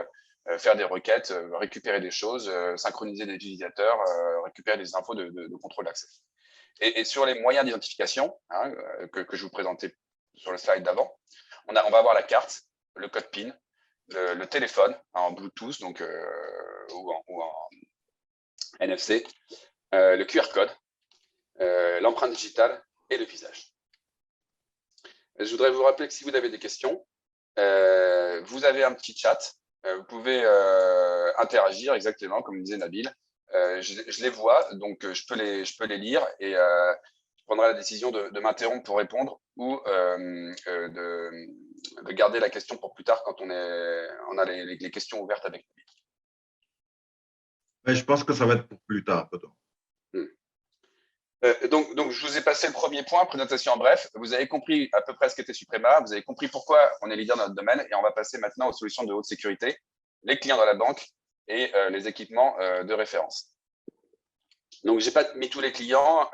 Speaker 2: faire des requêtes, récupérer des choses, synchroniser des utilisateurs, récupérer des infos de contrôle d'accès. Et sur les moyens d'identification que je vous présentais sur le slide d'avant, on va avoir la carte, le code PIN, le téléphone en Bluetooth donc, ou en NFC, le QR code, l'empreinte digitale et le visage. Je voudrais vous rappeler que si vous avez des questions, vous avez un petit chat. Vous pouvez interagir exactement comme disait Nabil. Je les vois, donc je peux les lire et je prendrai la décision de m'interrompre pour répondre ou de garder la question pour plus tard quand on a les questions ouvertes avec Nabil.
Speaker 1: Je pense que ça va être pour plus tard.
Speaker 2: Donc, je vous ai passé le premier point, présentation en bref. Vous avez compris à peu près ce qu'était Suprema, vous avez compris pourquoi on est leader dans notre domaine, et on va passer maintenant aux solutions de haute sécurité, les clients dans la banque et les équipements de référence. Donc, je n'ai pas mis tous les clients,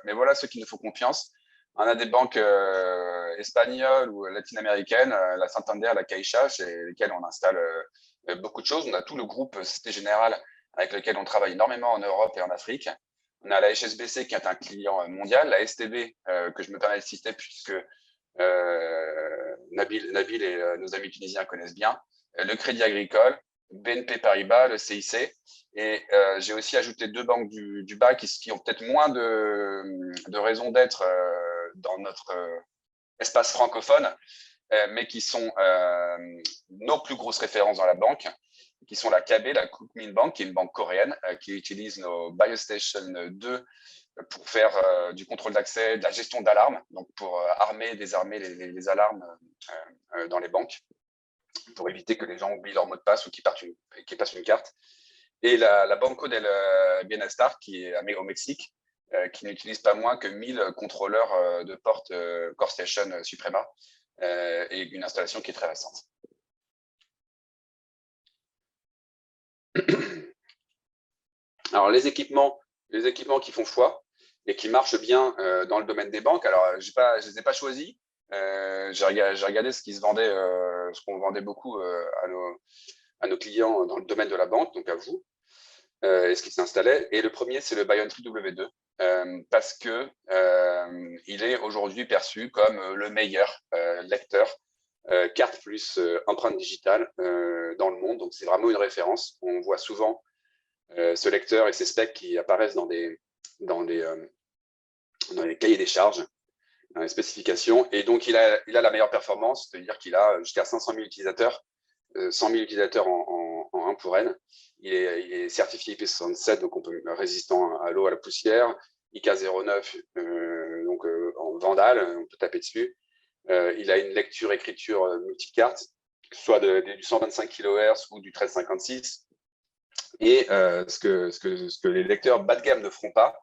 Speaker 2: mais voilà ceux qui nous font confiance. On a des banques espagnoles ou latino-américaines, la Santander, la Caixa, chez lesquelles on installe beaucoup de choses. On a tout le groupe Société Générale avec lequel on travaille énormément en Europe et en Afrique. On a la HSBC qui est un client mondial, la STB que je me permets de citer puisque Nabil et nos amis tunisiens connaissent bien, le Crédit Agricole, BNP Paribas, le CIC, et j'ai aussi ajouté 2 banques du bas qui ont peut-être moins de raisons d'être dans notre espace francophone, mais qui sont nos plus grosses références dans la banque, qui sont la KB, la Kookmin Bank, qui est une banque coréenne, qui utilise nos BioStation 2 pour faire du contrôle d'accès, de la gestion d'alarmes, donc pour désarmer les alarmes dans les banques, pour éviter que les gens oublient leur mot de passe ou qu'ils passent une carte. Et la Banco del Bienestar, qui est au Mexique, qui n'utilise pas moins que 1000 contrôleurs de porte Core Station Suprema, et une installation qui est très récente. Alors, les équipements qui font foi et qui marchent bien dans le domaine des banques, alors je ne les ai pas choisis. J'ai regardé ce qui se vendait, ce qu'on vendait beaucoup à nos clients dans le domaine de la banque, donc à vous, et ce qui s'installait. Et le premier, c'est le Biontry W2, parce que il est aujourd'hui perçu comme le meilleur lecteur carte plus empreinte digitale dans le monde. Donc, c'est vraiment une référence. On voit souvent ce lecteur et ses specs qui apparaissent dans des cahiers des charges, dans les spécifications. Et donc, il a la meilleure performance, c'est-à-dire qu'il a jusqu'à 500 000 utilisateurs, 100 000 utilisateurs en 1 pour N. Il est certifié IP67, donc on peut résistant à l'eau, à la poussière, IK 09, donc en Vandal, on peut taper dessus. Il a une lecture-écriture multicarte, soit du 125 kHz ou du 1356. Et ce que les lecteurs bas de gamme ne feront pas,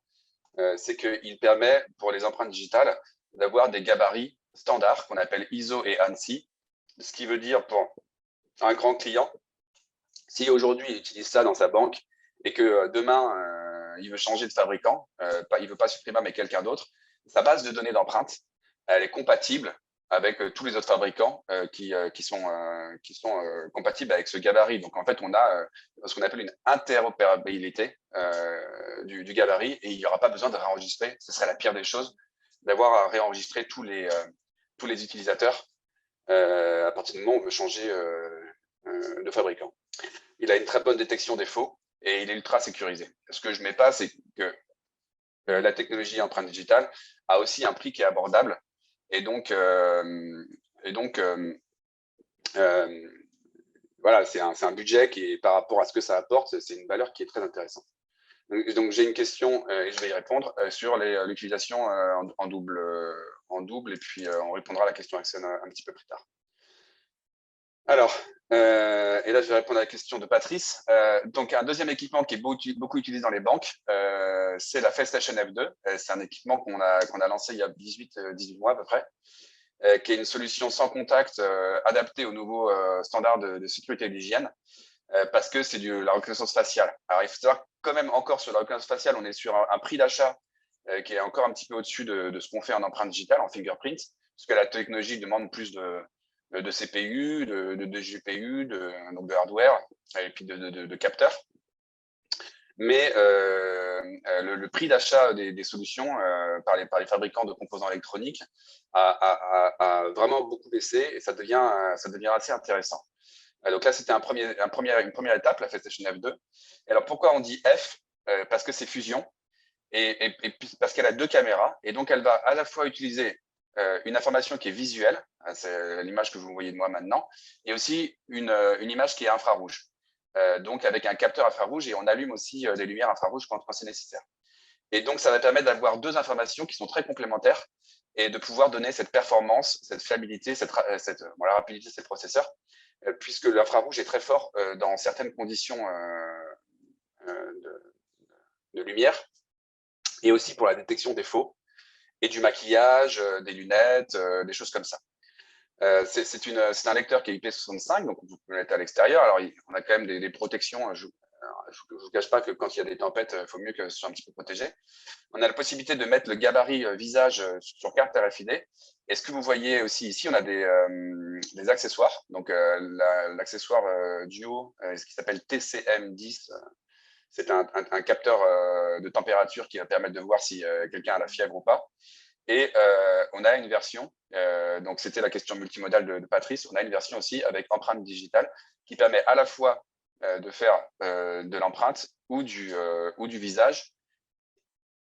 Speaker 2: c'est qu'il permet pour les empreintes digitales d'avoir des gabarits standards qu'on appelle ISO et ANSI, ce qui veut dire pour un grand client, si aujourd'hui il utilise ça dans sa banque et que demain il veut changer de fabricant, il ne veut pas supprimer mais quelqu'un d'autre, sa base de données d'empreintes, elle est compatible avec tous les autres fabricants qui sont compatibles avec ce gabarit. Donc en fait, on a ce qu'on appelle une interopérabilité du gabarit et il n'y aura pas besoin de réenregistrer. Ce serait la pire des choses d'avoir à réenregistrer tous les utilisateurs à partir du moment où on veut changer de fabricant. Il a une très bonne détection des faux et il est ultra sécurisé. Ce que je ne mets pas, c'est que la technologie empreinte digitale a aussi un prix qui est abordable. Et donc voilà, c'est un budget qui, par rapport à ce que ça apporte, c'est une valeur qui est très intéressante. Donc j'ai une question et je vais y répondre sur l'utilisation en double, et puis on répondra à la question Axel un petit peu plus tard. Alors, et là je vais répondre à la question de Patrice. Donc un deuxième équipement qui est beaucoup utilisé dans les banques, c'est la FaceStation F2. C'est un équipement qu'on a lancé il y a 18 mois à peu près. Qui est une solution sans contact adaptée aux nouveaux standards de sécurité et d'hygiène, parce que c'est la reconnaissance faciale. Alors, il faut savoir quand même encore sur la reconnaissance faciale, on est sur un prix d'achat qui est encore un petit peu au-dessus de ce qu'on fait en empreinte digitale, en fingerprint, parce que la technologie demande plus de CPU, de GPU, donc de hardware, et puis de capteurs. Mais le prix d'achat des solutions par les fabricants de composants électroniques a vraiment beaucoup baissé et ça devient assez intéressant. Donc là, c'était une première étape, la FaceStation F2. Et alors, pourquoi on dit F? Parce que c'est fusion et parce qu'elle a 2 caméras. Et donc, elle va à la fois utiliser une information qui est visuelle, c'est l'image que vous voyez de moi maintenant, et aussi une image qui est infrarouge. Donc avec un capteur infrarouge et on allume aussi des lumières infrarouges quand c'est nécessaire. Et donc, ça va permettre d'avoir 2 informations qui sont très complémentaires et de pouvoir donner cette performance, cette fiabilité, la rapidité de ces processeurs, puisque l'infrarouge est très fort dans certaines conditions de lumière et aussi pour la détection des faux et du maquillage, des lunettes, des choses comme ça. C'est un lecteur qui est IP65, donc vous pouvez le mettre à l'extérieur. Alors, on a quand même des protections. Je ne vous cache pas que quand il y a des tempêtes, il faut mieux que ce soit un petit peu protégé. On a la possibilité de mettre le gabarit visage sur carte RFID. Et ce que vous voyez aussi ici, on a des accessoires. Donc, l'accessoire duo, ce qui s'appelle TCM10, c'est un capteur de température qui va permettre de voir si quelqu'un a la fièvre ou pas. Et on a une version, donc c'était la question multimodale de Patrice, on a une version aussi avec empreinte digitale qui permet à la fois de faire de l'empreinte ou du visage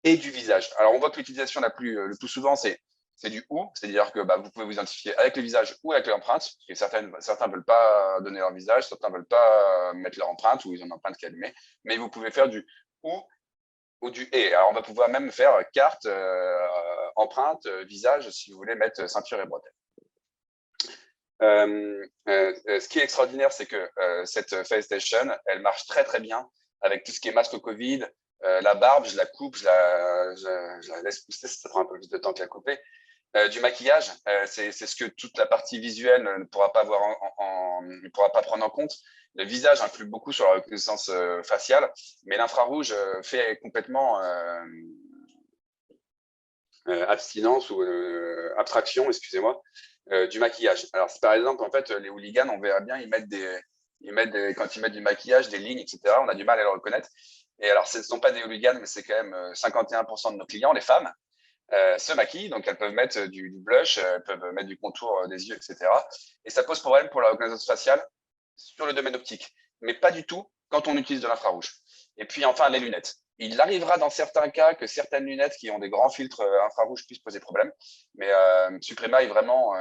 Speaker 2: et du visage. Alors on voit que l'utilisation le plus souvent c'est du ou, c'est-à-dire que vous pouvez vous identifier avec le visage ou avec l'empreinte, parce que certains ne veulent pas donner leur visage, certains ne veulent pas mettre leur empreinte ou ils ont une empreinte qui est allumée, mais vous pouvez faire du ou du et. Alors, on va pouvoir même faire carte, empreinte, visage, si vous voulez mettre ceinture et bretelles. Ce qui est extraordinaire, c'est que cette FaceStation, elle marche très, très bien avec tout ce qui est masque Covid. La barbe, je la coupe, je la laisse pousser, ça prend un peu plus de temps que la couper. Du maquillage, c'est ce que toute la partie visuelle ne pourra pas avoir ne pourra pas prendre en compte. Le visage influe beaucoup sur la reconnaissance faciale, mais l'infrarouge fait complètement abstinence ou abstraction, excusez-moi, du maquillage. Alors, par exemple, en fait, les hooligans, on verra bien, quand ils mettent du maquillage, des lignes, etc., on a du mal à le reconnaître. Et alors, ce ne sont pas des hooligans, mais c'est quand même 51% de nos clients, les femmes, se maquillent. Donc, elles peuvent mettre du blush, elles peuvent mettre du contour des yeux, etc. Et ça pose problème pour la reconnaissance faciale sur le domaine optique, mais pas du tout quand on utilise de l'infrarouge. Et puis, enfin, les lunettes. Il arrivera dans certains cas que certaines lunettes qui ont des grands filtres infrarouges puissent poser problème, mais Suprema est vraiment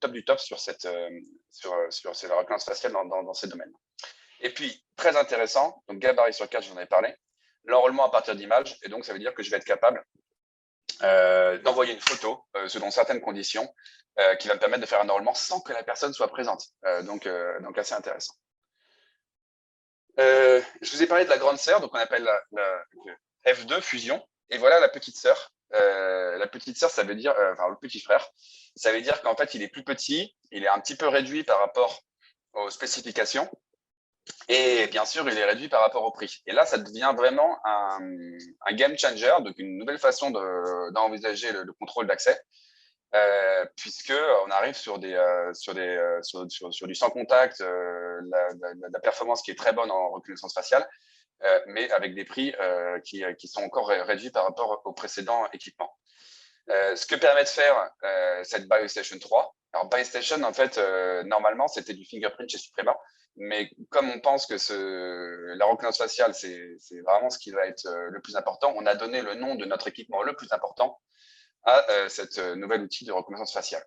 Speaker 2: top du top sur la reconnaissance faciale dans ces domaines. Et puis, très intéressant, donc gabarit sur 4, j'en avais parlé, l'enrôlement à partir d'images, et donc ça veut dire que je vais être capable d'envoyer une photo selon certaines conditions qui va me permettre de faire un enrôlement sans que la personne soit présente. Donc assez intéressant. Je vous ai parlé de la grande sœur, donc on appelle la F2 fusion, et voilà la petite sœur. La petite sœur, ça veut dire, enfin le petit frère, ça veut dire qu'en fait il est plus petit, il est un petit peu réduit par rapport aux spécifications, et bien sûr il est réduit par rapport au prix. Et là, ça devient vraiment un game changer, donc une nouvelle façon d'envisager le contrôle d'accès. Puisque on arrive sur du sans contact, la performance qui est très bonne en reconnaissance faciale, mais avec des prix qui sont encore réduits par rapport aux précédents équipements. Ce que permet de faire cette BioStation 3. Alors BioStation, en fait, normalement, c'était du fingerprint chez Suprema, mais comme on pense que la reconnaissance faciale, c'est vraiment ce qui va être le plus important, on a donné le nom de notre équipement le plus important à cette nouvel outil de reconnaissance faciale.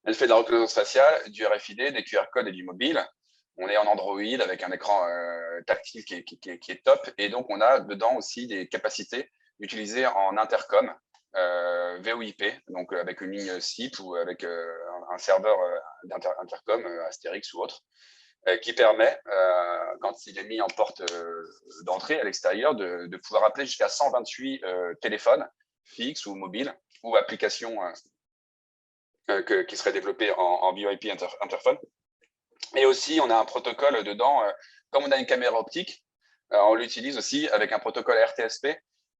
Speaker 2: Elle fait de la reconnaissance faciale, du RFID, des QR codes et du mobile. On est en Android avec un écran tactile qui est top. Et donc, on a dedans aussi des capacités d'utiliser en intercom VoIP, donc avec une ligne SIP ou avec un serveur d'intercom, Astérix ou autre, qui permet, quand il est mis en porte d'entrée à l'extérieur, de pouvoir appeler jusqu'à 128 téléphones fixes ou mobiles ou applications qui seraient développées en VoIP interphone. Et aussi, on a un protocole dedans, comme on a une caméra optique, on l'utilise aussi avec un protocole RTSP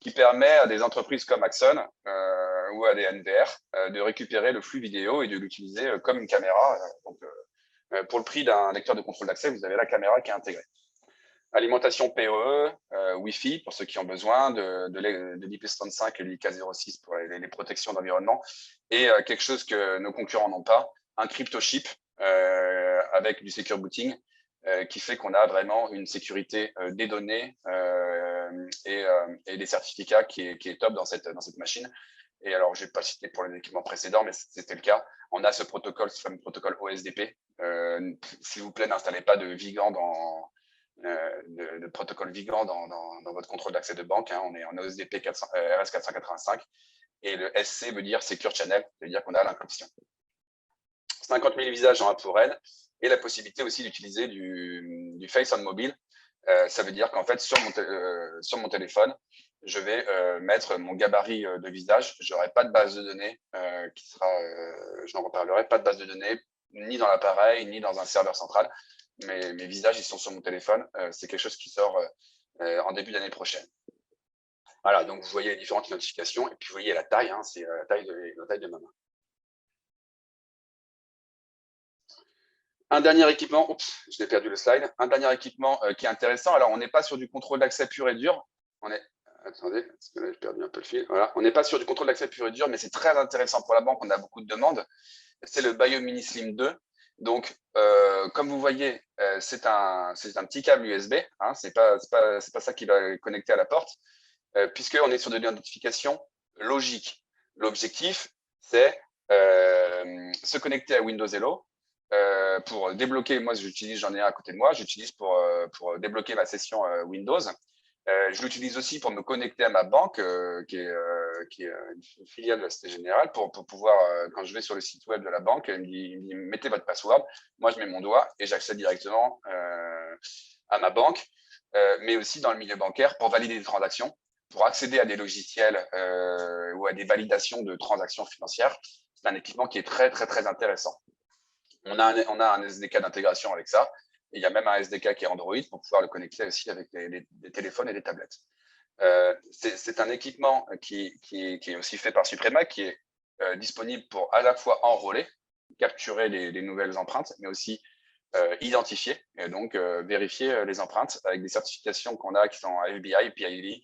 Speaker 2: qui permet à des entreprises comme Axon ou à des NVR de récupérer le flux vidéo et de l'utiliser comme une caméra. Donc, pour le prix d'un lecteur de contrôle d'accès, vous avez la caméra qui est intégrée. Alimentation PoE, Wi-Fi pour ceux qui ont besoin, de l'IP65 et l'IK06 pour les protections d'environnement, et quelque chose que nos concurrents n'ont pas, un crypto chip avec du secure booting qui fait qu'on a vraiment une sécurité des données et des certificats qui est top dans cette machine. Et alors, je ne vais pas citer pour les équipements précédents, mais c'était le cas. On a ce protocole, ce fameux protocole OSDP. S'il vous plaît, n'installez pas de Vigan de protocole Vigan dans votre contrôle d'accès de banque. Hein. On est en OSDP RS485 et le SC veut dire Secure Channel, ça veut dire qu'on a l'encryption. 50 000 visages en A4N et la possibilité aussi d'utiliser du Face on Mobile. Ça veut dire qu'en fait, sur mon téléphone, je vais mettre mon gabarit de visage. Je n'aurai pas de base de données qui sera, je n'en reparlerai, pas de base de données, ni dans l'appareil, ni dans un serveur central. Mes visages, ils sont sur mon téléphone. C'est quelque chose qui sort en début d'année prochaine. Voilà, donc vous voyez les différentes notifications. Et puis vous voyez la taille, hein, c'est la taille de ma main. Un dernier équipement, oups, je l'ai perdu le slide. Un dernier équipement qui est intéressant. Alors, on n'est pas sur du contrôle d'accès pur et dur. Attendez, parce que là, j'ai perdu un peu le fil. Voilà. On n'est pas sur du contrôle d'accès pur et dur, mais c'est très intéressant pour la banque. On a beaucoup de demandes. C'est le BioMini Slim 2. Donc, comme vous voyez, c'est un petit câble USB. Hein, c'est pas ça qui va connecter à la porte, puisqu'on est sur de l'identification logique. L'objectif, c'est se connecter à Windows Hello pour débloquer. Moi, j'en ai un à côté de moi. J'utilise pour débloquer ma session Windows. Je l'utilise aussi pour me connecter à ma banque, qui est une filiale de la Société Générale, pour pouvoir, quand je vais sur le site web de la banque, il me dit mettez votre password. Moi, je mets mon doigt et j'accède directement à ma banque, mais aussi dans le milieu bancaire pour valider des transactions, pour accéder à des logiciels ou à des validations de transactions financières. C'est un équipement qui est très, très, très intéressant. On a un SDK d'intégration avec ça. Et il y a même un SDK qui est Android pour pouvoir le connecter aussi avec des téléphones et des tablettes. C'est un équipement qui est aussi fait par Suprema, qui est disponible pour à la fois enrôler, capturer les nouvelles empreintes, mais aussi identifier et donc vérifier les empreintes avec des certifications qu'on a qui sont FBI, PID,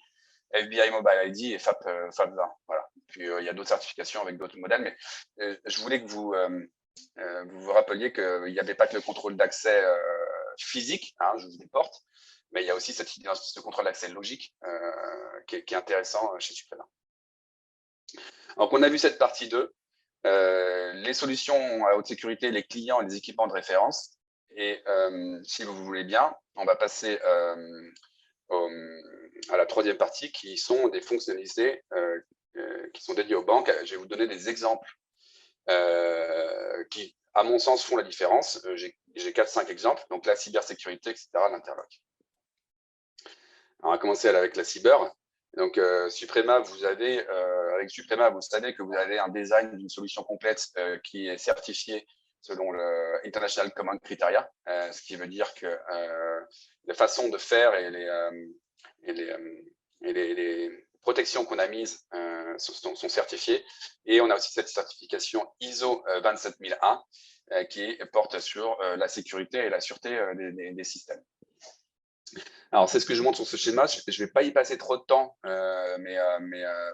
Speaker 2: FBI Mobile ID et FAP20. Voilà. Puis il y a d'autres certifications avec d'autres modèles, mais je voulais que vous vous rappeliez qu'il n'y avait pas que le contrôle d'accès physique, hein, je vous déporte, mais il y a aussi ce contrôle d'accès logique qui est intéressant chez Suprema. Donc, on a vu cette partie 2, les solutions à haute sécurité, les clients et les équipements de référence. Et si vous voulez bien, on va passer à la troisième partie qui sont des fonctionnalités qui sont dédiées aux banques. Je vais vous donner des exemples qui, à mon sens, font la différence. J'ai 4-5 exemples, donc la cybersécurité, etc., l'interloc. On va commencer avec la cyber. Donc, Suprema, avec Suprema, vous savez que vous avez un design d'une solution complète qui est certifiée selon le International Common Criteria, ce qui veut dire que les façons de faire et les protections qu'on a mises sont certifiées. Et on a aussi cette certification ISO 27001 qui porte sur la sécurité et la sûreté des systèmes. Alors, c'est ce que je montre sur ce schéma. Je ne vais pas y passer trop de temps, mais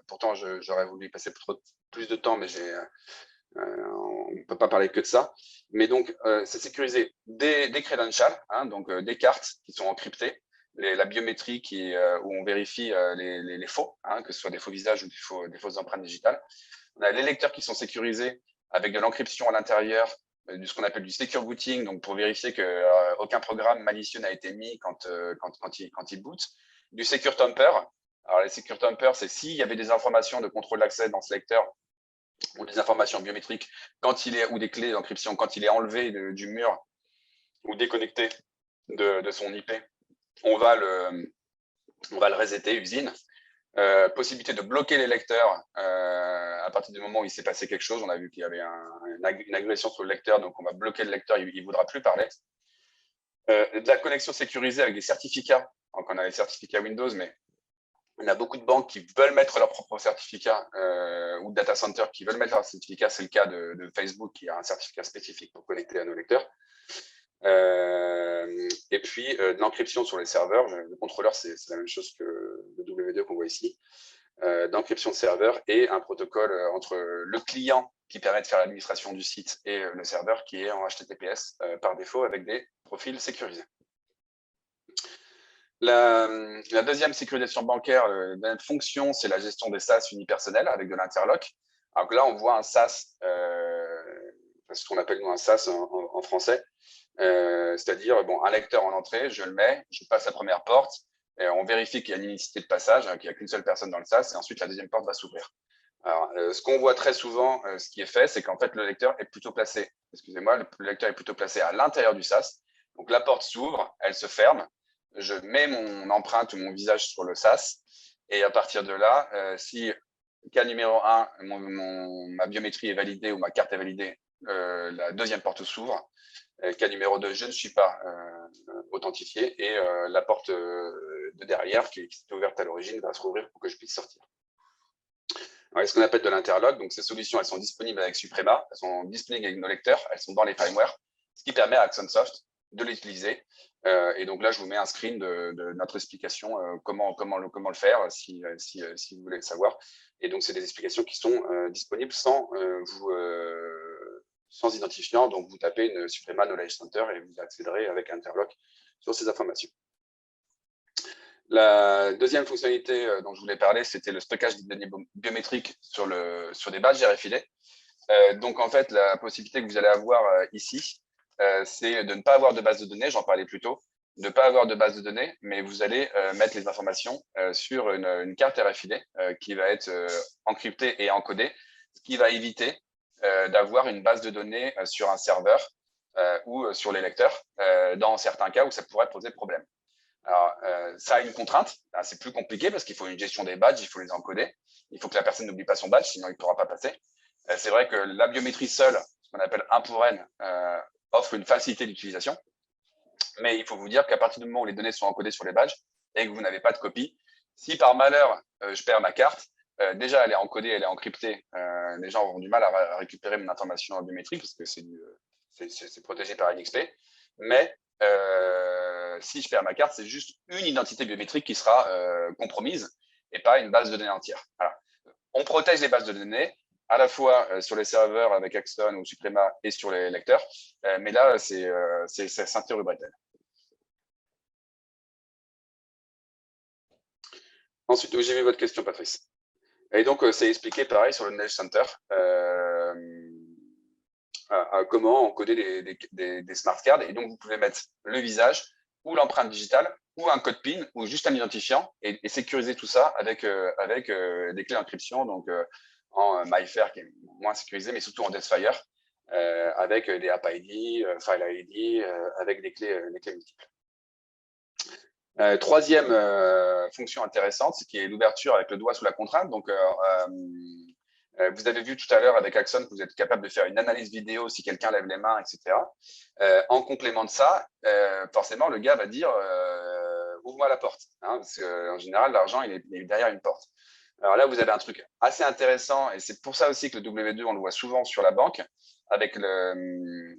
Speaker 2: pourtant, j'aurais voulu y passer plus de temps, mais on ne peut pas parler que de ça. Mais donc, c'est sécuriser des credentials, hein, donc des cartes qui sont encryptées, la biométrie où on vérifie les faux, hein, que ce soit des faux visages ou des fausses empreintes digitales. On a les lecteurs qui sont sécurisés avec de l'encryption à l'intérieur, de ce qu'on appelle du secure booting, donc pour vérifier qu'aucun programme malicieux n'a été mis quand il boot. Du secure tamper. Alors, les secure tampers, c'est s'il y avait des informations de contrôle d'accès dans ce lecteur ou des informations biométriques ou des clés d'encryption quand il est enlevé du mur ou déconnecté de son IP, on va le resetter usine. Possibilité de bloquer les lecteurs à partir du moment où il s'est passé quelque chose. On a vu qu'il y avait une agression sur le lecteur, donc on va bloquer le lecteur, il ne voudra plus parler. De la connexion sécurisée avec des certificats. Donc on a les certificats Windows, mais on a beaucoup de banques qui veulent mettre leur propre certificat ou de data centers qui veulent mettre leur certificat. C'est le cas de Facebook qui a un certificat spécifique pour connecter à nos lecteurs. Et puis de l'encryption sur les serveurs. Le contrôleur, c'est la même chose que le W2 qu'on voit ici. D'encryption de serveur et un protocole entre le client qui permet de faire l'administration du site et le serveur qui est en HTTPS par défaut avec des profils sécurisés. La deuxième sécurisation bancaire, la deuxième fonction, c'est la gestion des SaaS unipersonnels avec de l'interlock. Alors là, on voit un SaaS, ce qu'on appelle nous un SaaS en français, c'est-à-dire un lecteur en entrée, je le mets, je passe la première porte, et on vérifie qu'il y a une unicité de passage, qu'il n'y a qu'une seule personne dans le SaaS, et ensuite la deuxième porte va s'ouvrir. Alors, ce qu'on voit très souvent, ce qui est fait, c'est qu'en fait, le lecteur est plutôt placé, le lecteur est plutôt placé à l'intérieur du SaaS. Donc, la porte s'ouvre, elle se ferme, je mets mon empreinte ou mon visage sur le SaaS, et à partir de là, si cas numéro 1, ma biométrie est validée ou ma carte est validée, la deuxième porte s'ouvre. Cas numéro 2, je ne suis pas authentifié et la porte de derrière qui était ouverte à l'origine va se rouvrir pour que je puisse sortir. Alors, ce qu'on appelle de l'interlock, donc ces solutions, elles sont disponibles avec Suprema, elles sont disponibles avec nos lecteurs, elles sont dans les firmware, ce qui permet à Axonsoft de l'utiliser. Et donc là, je vous mets un screen de notre explication, comment le faire si vous voulez le savoir. Et donc, c'est des explications qui sont disponibles sans identifiant. Donc, vous tapez une Suprema Knowledge Center et vous accéderez avec Interlock sur ces informations. La deuxième fonctionnalité dont je voulais parler, c'était le stockage des données biométriques sur des badges RFID. Donc, en fait, la possibilité que vous allez avoir ici, c'est de ne pas avoir de base de données, j'en parlais plus tôt, de ne pas avoir de base de données, mais vous allez mettre les informations sur une carte RFID qui va être encryptée et encodée, ce qui va éviter d'avoir une base de données sur un serveur ou sur les lecteurs, dans certains cas où ça pourrait poser problème. Alors, ça a une contrainte, c'est plus compliqué parce qu'il faut une gestion des badges, il faut les encoder, il faut que la personne n'oublie pas son badge, sinon il ne pourra pas passer. C'est vrai que la biométrie seule, ce qu'on appelle 1 pour N, offre une facilité d'utilisation, mais il faut vous dire qu'à partir du moment où les données sont encodées sur les badges et que vous n'avez pas de copie, si par malheur je perds ma carte, déjà elle est encodée, elle est encryptée, les gens auront du mal à récupérer mon information biométrique parce que c'est protégé par NXP. mais si je perds ma carte, c'est juste une identité biométrique qui sera compromise et pas une base de données entière. Voilà. On protège les bases de données, à la fois sur les serveurs avec Axon ou Suprema et sur les lecteurs, mais là, c'est ceinture bretelle. Ensuite, j'ai vu votre question, Patrice. Et donc, c'est expliqué pareil sur le Knowledge Center, à comment encoder des smart cards. Et donc, vous pouvez mettre le visage ou l'empreinte digitale ou un code PIN ou juste un identifiant et sécuriser tout ça avec des clés d'encryption, donc en MyFair qui est moins sécurisé, mais surtout en Deathfire, avec des App ID, File ID, avec des clés multiples. Troisième fonction intéressante, c'est qui est l'ouverture avec le doigt sous la contrainte. Donc, vous avez vu tout à l'heure avec Axon que vous êtes capable de faire une analyse vidéo si quelqu'un lève les mains, etc. En complément de ça, forcément, le gars va dire ouvre-moi la porte, hein, parce qu'en général, l'argent, il est derrière une porte. Alors là, vous avez un truc assez intéressant, et c'est pour ça aussi que le W2, on le voit souvent sur la banque, avec les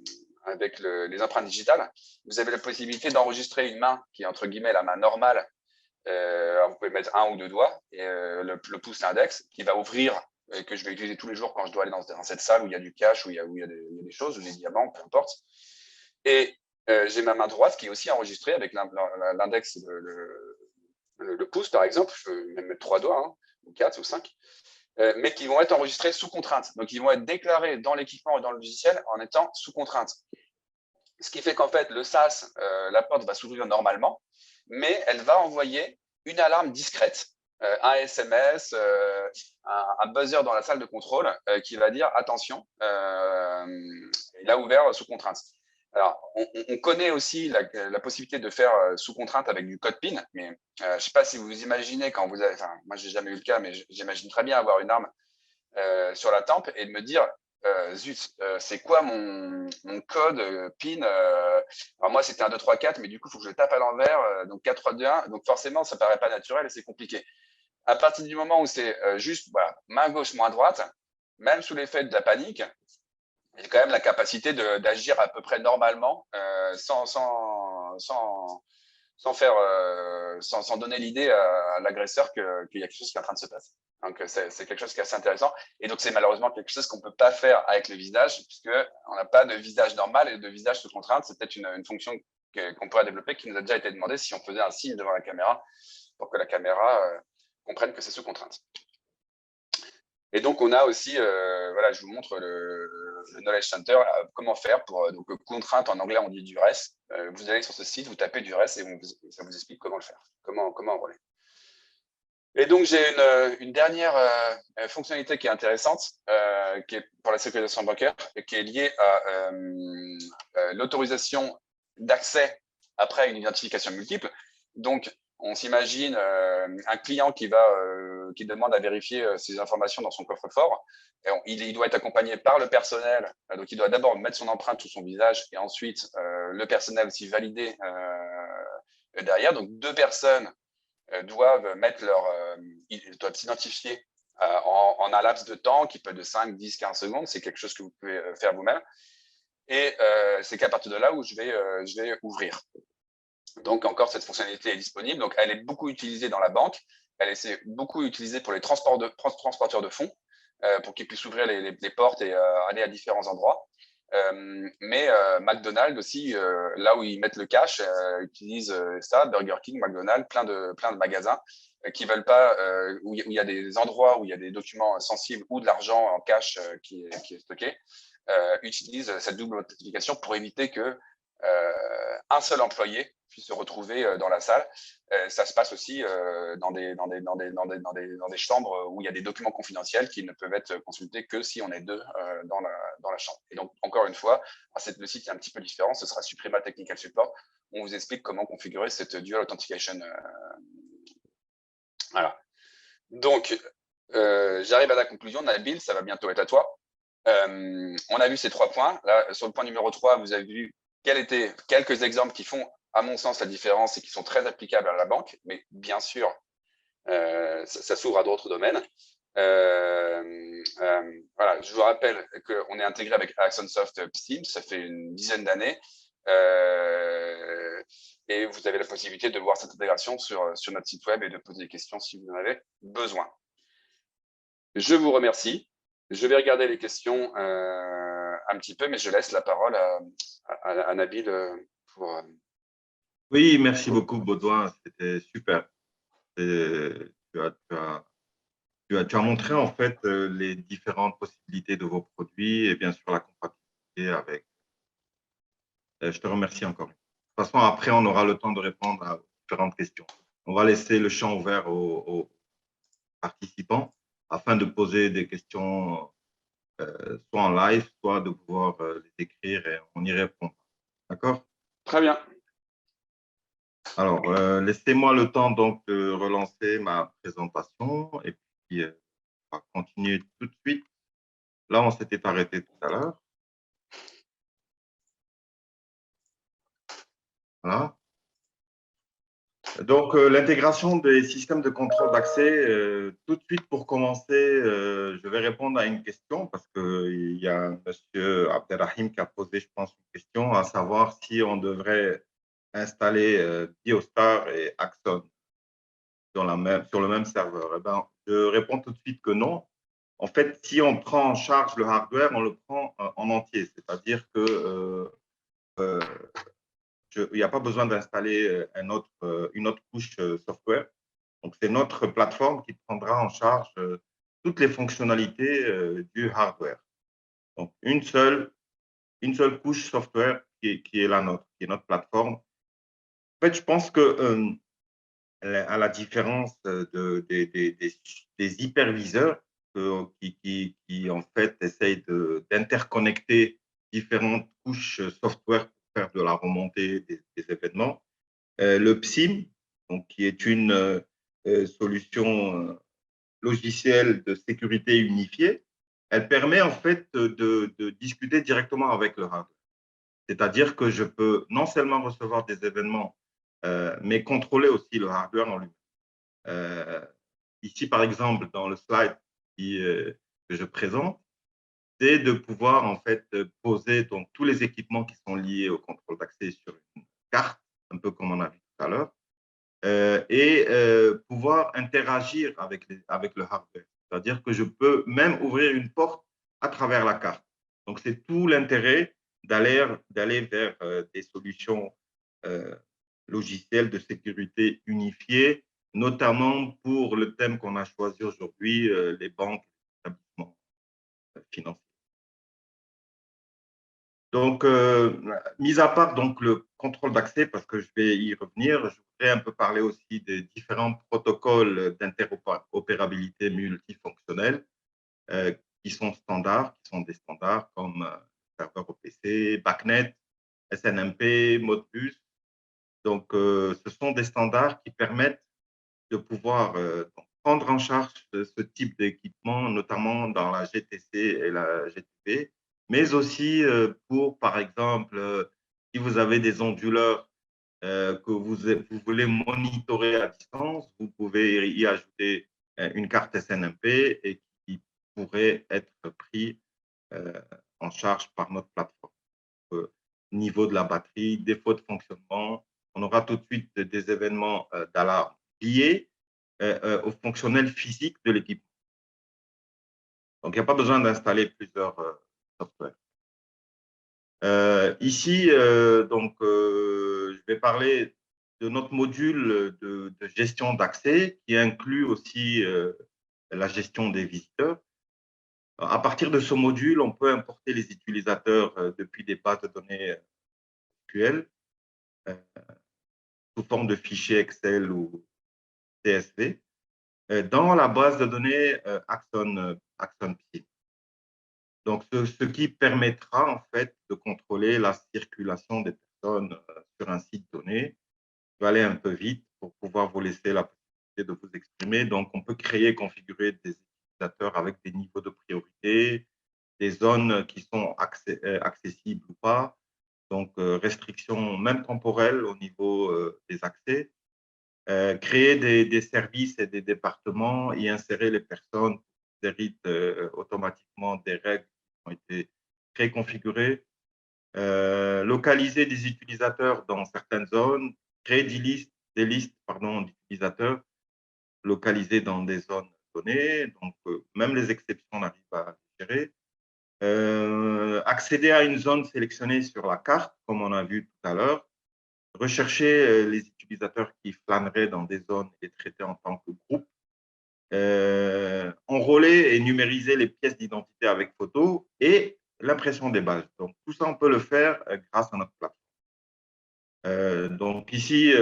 Speaker 2: empreintes digitales. Vous avez la possibilité d'enregistrer une main qui est entre guillemets la main normale. Vous pouvez mettre un ou deux doigts et le pouce index qui va ouvrir et que je vais utiliser tous les jours quand je dois aller dans cette salle où il y a du cash, où il y a des choses, ou des diamants, peu importe. Et j'ai ma main droite qui est aussi enregistrée avec l'index et le pouce, par exemple. Je peux même mettre 3 doigts, hein, ou 4 ou 5. Mais qui vont être enregistrés sous contrainte. Donc, ils vont être déclarés dans l'équipement et dans le logiciel en étant sous contrainte. Ce qui fait qu'en fait, le SaaS, la porte va s'ouvrir normalement, mais elle va envoyer une alarme discrète, un SMS, un buzzer dans la salle de contrôle qui va dire « Attention, il a ouvert sous contrainte ». Alors, on connaît aussi la possibilité de faire sous contrainte avec du code PIN, mais je ne sais pas si vous imaginez quand vous avez, enfin, moi, je n'ai jamais eu le cas, mais j'imagine très bien avoir une arme sur la tempe et de me dire zut, c'est quoi mon code PIN alors moi, c'était un 2, 3, 4, mais du coup, il faut que je le tape à l'envers, donc 4, 3, 2, 1. Donc forcément, ça ne paraît pas naturel et c'est compliqué. À partir du moment où c'est juste voilà, main gauche, main droite, même sous l'effet de la panique, j'ai quand même la capacité d'agir à peu près normalement, sans donner l'idée à l'agresseur qu'il y a quelque chose qui est en train de se passer. Donc, c'est quelque chose qui est assez intéressant. Et donc, c'est malheureusement quelque chose qu'on ne peut pas faire avec le visage, puisqu'on n'a pas de visage normal et de visage sous contrainte. C'est peut-être une fonction qu'on pourrait développer qui nous a déjà été demandée si on faisait un signe devant la caméra pour que la caméra comprenne que c'est sous contrainte. Et donc, on a aussi, voilà, je vous montre le Knowledge Center, comment faire pour donc, contrainte, en anglais, on dit duress. Vous allez sur ce site, vous tapez duress et ça vous explique comment le faire, comment enrôler. Et donc, j'ai une dernière fonctionnalité qui est intéressante, qui est pour la sécurisation bancaire, et qui est liée à l'autorisation d'accès après une identification multiple. Donc, on s'imagine un client qui demande à vérifier ses informations dans son coffre-fort. Il doit être accompagné par le personnel. Donc, il doit d'abord mettre son empreinte ou son visage et ensuite le personnel aussi valider derrière. Donc, 2 personnes doivent doivent s'identifier en un laps de temps qui peut être de 5, 10, 15 secondes. C'est quelque chose que vous pouvez faire vous-même. Et c'est qu'à partir de là où je vais ouvrir. Donc, encore, cette fonctionnalité est disponible. Donc, elle est beaucoup utilisée dans la banque. Elle est beaucoup utilisée pour les transporteurs de fonds, pour qu'ils puissent ouvrir les portes et aller à différents endroits. Mais McDonald's aussi, là où ils mettent le cash, utilisent ça, Burger King, McDonald's, plein de magasins qui veulent pas, où il y a des endroits où il y a des documents sensibles ou de l'argent en cash qui est stocké, utilisent cette double authentification pour éviter que un seul employé puisse se retrouver dans la salle. Ça se passe aussi dans des chambres où il y a des documents confidentiels qui ne peuvent être consultés que si on est 2 dans la chambre. Et donc, encore une fois, le site est un petit peu différent. Ce sera Suprema Technical Support. On vous explique comment configurer cette dual authentication. Voilà. Donc, j'arrive à la conclusion. Nabil, ça va bientôt être à toi. On a vu ces 3 points. Là, sur le point numéro 3, vous avez vu quels étaient quelques exemples qui font, à mon sens, la différence et qui sont très applicables à la banque. Mais bien sûr, ça s'ouvre à d'autres domaines. Voilà, je vous rappelle qu'on est intégré avec Axonsoft Teams, ça fait une dizaine d'années. Et vous avez la possibilité de voir cette intégration sur notre site web et de poser des questions si vous en avez besoin. Je vous remercie. Je vais regarder les questions un petit peu, mais je laisse la parole à Nabil pour…
Speaker 1: Oui, merci beaucoup, Baudouin. C'était super. Tu as montré en fait les différentes possibilités de vos produits et bien sûr la compatibilité avec. Je te remercie encore. De toute façon, après, on aura le temps de répondre à différentes questions. On va laisser le champ ouvert aux participants afin de poser des questions soit en live, soit de pouvoir les écrire et on y répond. D'accord?
Speaker 2: Très bien.
Speaker 1: Alors, laissez-moi le temps donc de relancer ma présentation et puis on va continuer tout de suite. Là, on s'était arrêté tout à l'heure. Voilà. Donc, l'intégration des systèmes de contrôle d'accès, tout de suite pour commencer, je vais répondre à une question parce qu'il y a M. Abderrahim qui a posé, je pense, une question, à savoir si on devrait installer Biostar et Axon sur le même serveur. Eh ben, je réponds tout de suite que non. En fait, si on prend en charge le hardware, on le prend en entier, c'est-à-dire que il n'y a pas besoin d'installer une autre couche software. Donc, c'est notre plateforme qui prendra en charge toutes les fonctionnalités du hardware. Donc, une seule couche software qui est la nôtre, qui est notre plateforme. En fait, je pense que à la différence des hyperviseurs qui, en fait, essayent d'interconnecter différentes couches software pour faire de la remontée des événements, le PSIM, donc, qui est une solution logicielle de sécurité unifiée, elle permet en fait de discuter directement avec le hardware. C'est-à-dire que je peux non seulement recevoir des événements, mais contrôler aussi le hardware en lui-même. Ici, par exemple, dans le slide que je présente, c'est de pouvoir en fait poser donc, tous les équipements qui sont liés au contrôle d'accès sur une carte, un peu comme on a vu tout à l'heure, et pouvoir interagir avec le hardware. C'est-à-dire que je peux même ouvrir une porte à travers la carte. Donc, c'est tout l'intérêt d'aller vers des solutions logicielles de sécurité unifiées, notamment pour le thème qu'on a choisi aujourd'hui, les banques et les établissements financiers. Donc, mis à part donc, le contrôle d'accès, parce que je vais y revenir, je voudrais un peu parler aussi des différents protocoles d'interopérabilité multifonctionnelle qui sont standards, qui sont des standards comme serveur OPC, BACnet, SNMP, Modbus. Donc, ce sont des standards qui permettent de pouvoir prendre en charge ce type d'équipement, notamment dans la GTC et la GTP, mais aussi pour, par exemple, si vous avez des onduleurs que vous voulez monitorer à distance, vous pouvez y ajouter une carte SNMP et qui pourrait être pris en charge par notre plateforme. Niveau de la batterie, défaut de fonctionnement, on aura tout de suite des événements d'alarme liés au fonctionnel physique de l'équipement. Donc, il n'y a pas besoin d'installer plusieurs softwares. Ici, je vais parler de notre module de gestion d'accès qui inclut aussi la gestion des visiteurs. À partir de ce module, on peut importer les utilisateurs depuis des bases de données SQL sous forme de fichiers Excel ou CSV dans la base de données Axon Psy. Donc, ce qui permettra en fait de contrôler la circulation des personnes sur un site donné. Je vais aller un peu vite pour pouvoir vous laisser la possibilité de vous exprimer. Donc, on peut créer et configurer des utilisateurs avec des niveaux de priorité, des zones qui sont accessibles ou pas. Donc, restrictions même temporelles au niveau des accès. Créer des services et des départements, y insérer les personnes qui héritent automatiquement des règles qui ont été préconfigurées. Localiser des utilisateurs dans certaines zones, créer des listes d'utilisateurs localisés dans des zones données. Donc, même les exceptions, on arrive à les gérer. Accéder à une zone sélectionnée sur la carte, comme on a vu tout à l'heure. Rechercher les utilisateurs qui flâneraient dans des zones et les traiter en tant que groupe. Enrôler et numériser les pièces d'identité avec photo et l'impression des badges. Donc, tout ça, on peut le faire grâce à notre plateforme. Donc, ici,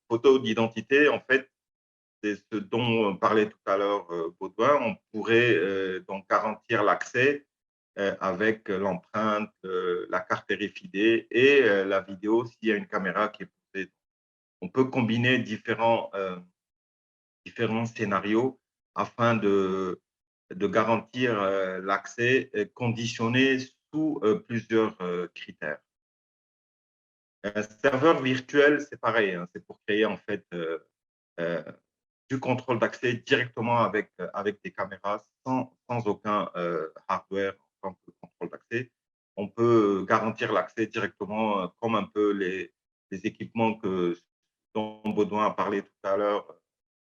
Speaker 1: photo d'identité, en fait, c'est ce dont parlait tout à l'heure Baudouin. On pourrait donc garantir l'accès avec l'empreinte, la carte RFID et la vidéo s'il y a une caméra qui est posée. On peut combiner différents scénarios afin de garantir l'accès conditionné sous plusieurs critères. Un serveur virtuel, c'est pareil, hein, c'est pour créer en fait du contrôle d'accès directement avec des caméras sans aucun hardware en tant que contrôle d'accès. On peut garantir l'accès directement comme un peu les équipements dont Baudouin a parlé tout à l'heure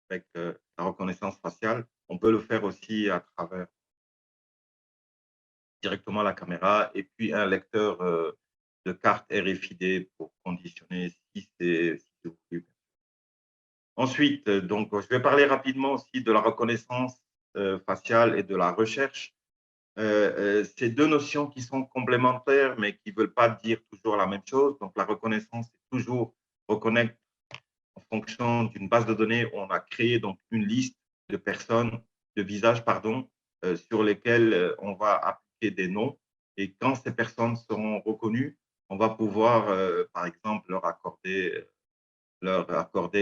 Speaker 1: avec la reconnaissance faciale. On peut le faire aussi à travers directement la caméra et puis un lecteur de carte RFID pour conditionner si c'est voulu. Ensuite, donc, je vais parler rapidement aussi de la reconnaissance faciale et de la recherche. C'est deux notions qui sont complémentaires, mais qui ne veulent pas dire toujours la même chose. Donc, la reconnaissance, c'est toujours reconnaître en fonction d'une base de données où on a créé donc une liste de personnes, de visages, pardon, sur lesquels on va appliquer des noms. Et quand ces personnes seront reconnues, on va pouvoir, par exemple, leur accorder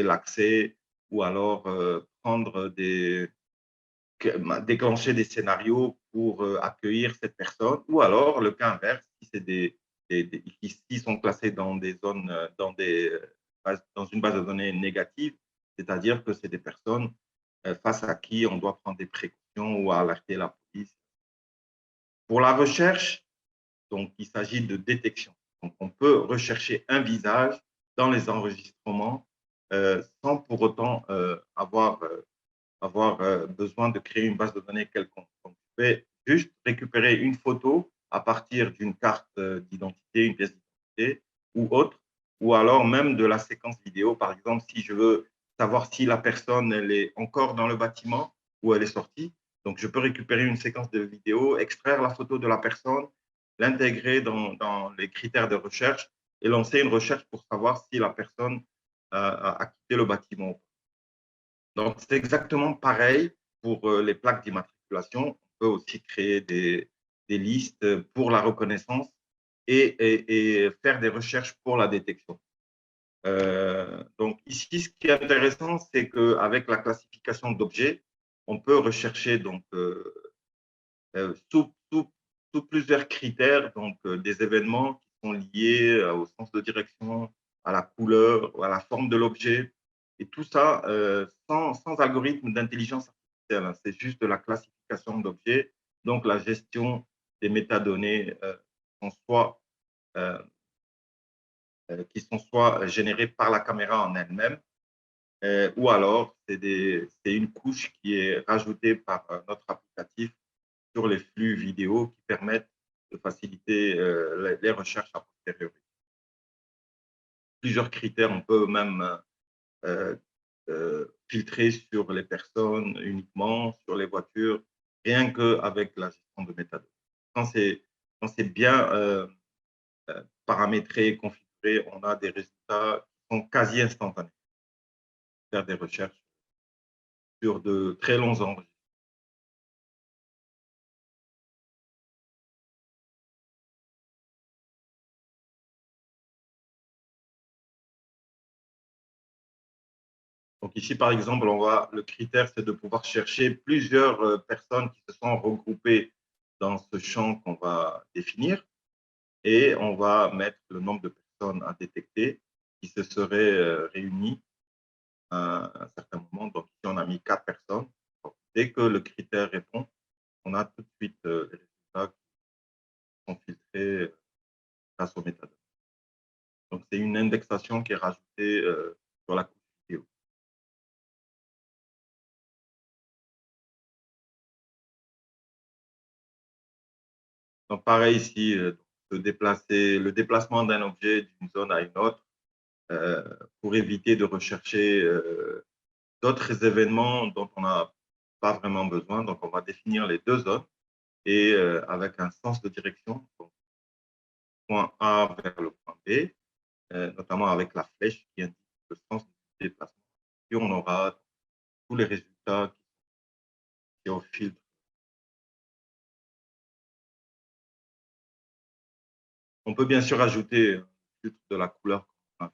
Speaker 1: l'accès ou alors déclencher des scénarios pour accueillir cette personne, ou alors le cas inverse, si c'est qui sont classés dans des zones, dans une base de données négative, c'est-à-dire que c'est des personnes face à qui on doit prendre des précautions ou alerter la police. Pour la recherche, donc il s'agit de détection. Donc on peut rechercher un visage dans les enregistrements sans pour autant avoir besoin de créer une base de données quelconque. Donc, je vais juste récupérer une photo à partir d'une carte d'identité, une pièce d'identité ou autre, ou alors même de la séquence vidéo. Par exemple, si je veux savoir si la personne elle est encore dans le bâtiment ou elle est sortie, donc je peux récupérer une séquence de vidéo, extraire la photo de la personne, l'intégrer dans les critères de recherche et lancer une recherche pour savoir si la personne a quitté le bâtiment. Donc, c'est exactement pareil pour les plaques d'immatriculation. On peut aussi créer des listes pour la reconnaissance et faire des recherches pour la détection. Donc, ici, ce qui est intéressant, c'est qu'avec la classification d'objets, on peut rechercher donc, sous plusieurs critères, donc des événements qui sont liés au sens de direction, à la couleur, à la forme de l'objet, et tout ça sans algorithme d'intelligence artificielle. Hein. C'est juste de la classification d'objets, donc la gestion des métadonnées euh, qui sont soit générées par la caméra en elle-même, ou alors c'est une couche qui est rajoutée par notre applicatif sur les flux vidéo qui permettent de faciliter les recherches a posteriori. Plusieurs critères, on peut même euh, filtrer sur les personnes uniquement, sur les voitures, rien qu'avec la gestion de métadonnées. Quand c'est bien paramétré et configuré, on a des résultats qui sont quasi instantanés. Faire des recherches sur de très longs enregistrements. Donc ici, par exemple, le critère, c'est de pouvoir chercher plusieurs personnes qui se sont regroupées dans ce champ qu'on va définir et on va mettre le nombre de personnes à détecter qui se seraient réunies à un certain moment. Donc ici, on a mis 4 personnes. Donc, dès que le critère répond, on a tout de suite les résultats qui sont filtrés grâce aux métadonnées. Donc, c'est une indexation qui est rajoutée sur la couche vidéo. Donc, pareil ici, le déplacement d'un objet d'une zone à une autre pour éviter de rechercher d'autres événements dont on n'a pas vraiment besoin. Donc, on va définir les deux zones et avec un sens de direction, donc point A vers le point B, notamment avec la flèche qui indique le sens du déplacement. Puis on aura tous les résultats qui au filtre. On peut bien sûr ajouter un filtre de la couleur. Là,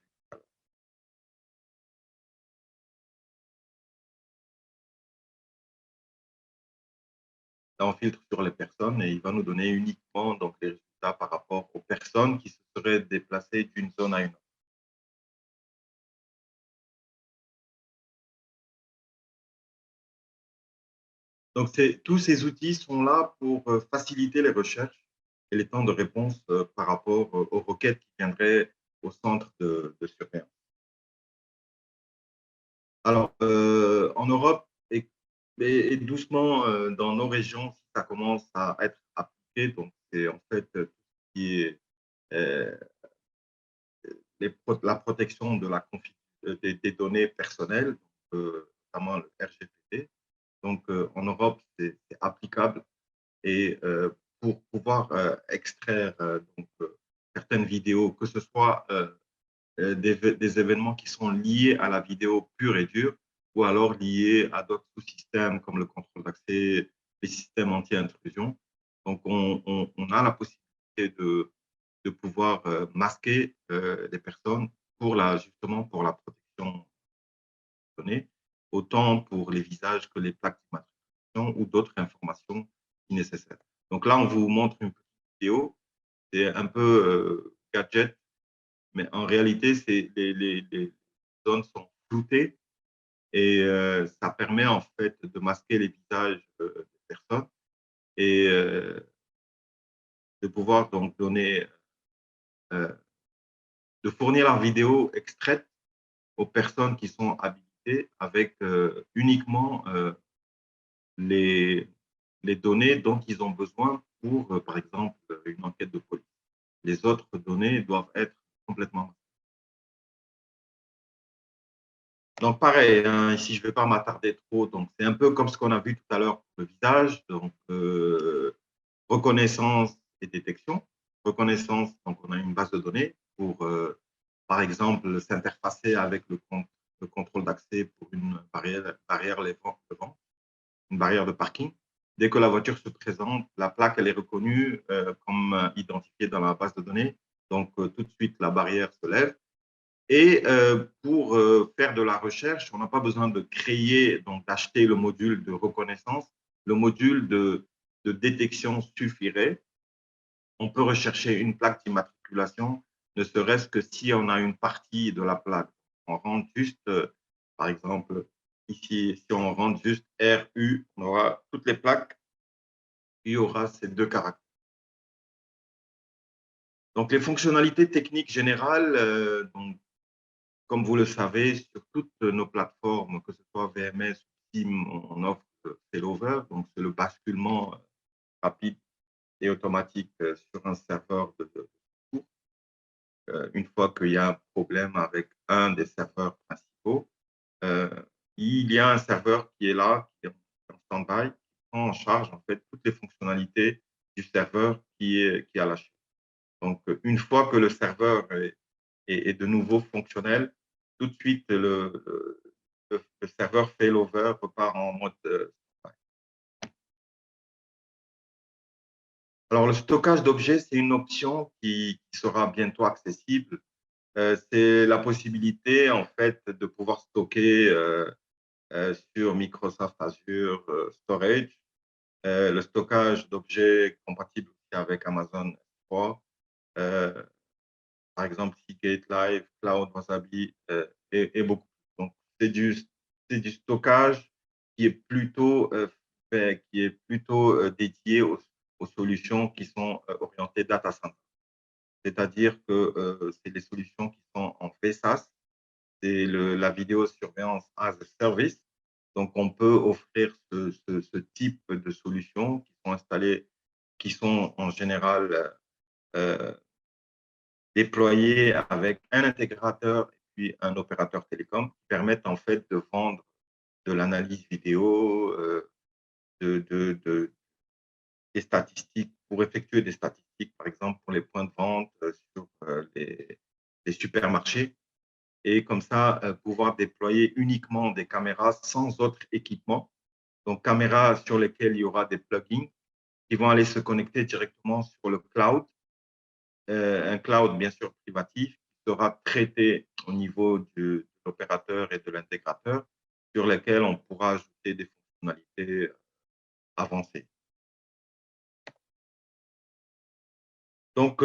Speaker 1: on filtre sur les personnes et il va nous donner uniquement donc, les résultats par rapport aux personnes qui se seraient déplacées d'une zone à une autre. Donc, tous ces outils sont là pour faciliter les recherches et les temps de réponse par rapport aux requêtes qui viendraient au centre de surveillance. Alors, en Europe et doucement dans nos régions, ça commence à être appliqué. Donc, c'est en fait tout ce qui est euh, la protection de des données personnelles, notamment le RGPD. Donc, en Europe, c'est applicable et pour pouvoir extraire certaines vidéos, que ce soit des événements qui sont liés à la vidéo pure et dure ou alors liés à d'autres sous-systèmes comme le contrôle d'accès, les systèmes anti-intrusion. Donc, on a la possibilité de pouvoir masquer les personnes justement pour la protection des données, autant pour les visages que les plaques d'immatriculation ou d'autres informations si nécessaires. Donc là, on vous montre une petite vidéo. C'est un peu gadget, mais en réalité, les zones sont floutées et ça permet en fait de masquer les visages des personnes et de pouvoir donc donner, de fournir la vidéo extraite aux personnes qui sont habilitées avec uniquement les, les données dont ils ont besoin pour, par exemple, une enquête de police. Les autres données doivent être complètement. Donc, pareil, hein, ici, je ne vais pas m'attarder trop. Donc, c'est un peu comme ce qu'on a vu tout à l'heure pour le visage. Donc, reconnaissance et détection. Reconnaissance, donc, on a une base de données pour, par exemple, s'interfacer avec le contrôle d'accès pour une barrière devant, une barrière de parking. Dès que la voiture se présente, la plaque, elle est reconnue comme identifiée dans la base de données. Donc, tout de suite, la barrière se lève. Et pour faire de la recherche, on n'a pas besoin de créer, donc d'acheter le module de reconnaissance. Le module de détection suffirait. On peut rechercher une plaque d'immatriculation, ne serait-ce que si on a une partie de la plaque. On rentre juste, par exemple, ici, si on rentre juste RU, on aura toutes les plaques, il y aura ces deux caractères. Donc, les fonctionnalités techniques générales, donc, comme vous le savez, sur toutes nos plateformes, que ce soit VMS ou SIM, on offre failover, donc c'est le basculement rapide et automatique sur un serveur de secours. Une fois qu'il y a un problème avec un des serveurs principaux, il y a un serveur qui est là, qui est en stand-by, qui prend en charge en fait toutes les fonctionnalités du serveur qui a lâché. Donc, une fois que le serveur est de nouveau fonctionnel, tout de suite, le serveur failover repart en mode stand-by. Alors, le stockage d'objets, c'est une option qui sera bientôt accessible. C'est la possibilité, en fait, de pouvoir stocker sur Microsoft Azure Storage, le stockage d'objets compatible aussi avec Amazon S3, par exemple Seagate Live, Cloud Wasabi et beaucoup. Donc, c'est du stockage qui est plutôt, dédié aux solutions qui sont orientées data center. c'est-à-dire que c'est les solutions qui sont en VSaaS, c'est la vidéo surveillance as a service. Donc, on peut offrir ce type de solutions qui sont installées, qui sont en général euh, déployées avec un intégrateur et puis un opérateur télécom qui permettent en fait de vendre de l'analyse vidéo, des statistiques, pour effectuer des statistiques, par exemple, pour les points de vente sur les supermarchés. Et comme ça, pouvoir déployer uniquement des caméras sans autre équipement. Donc, caméras sur lesquelles il y aura des plugins qui vont aller se connecter directement sur le cloud, un cloud bien sûr privatif qui sera traité au niveau de l'opérateur et de l'intégrateur, sur lesquels on pourra ajouter des fonctionnalités avancées. Donc,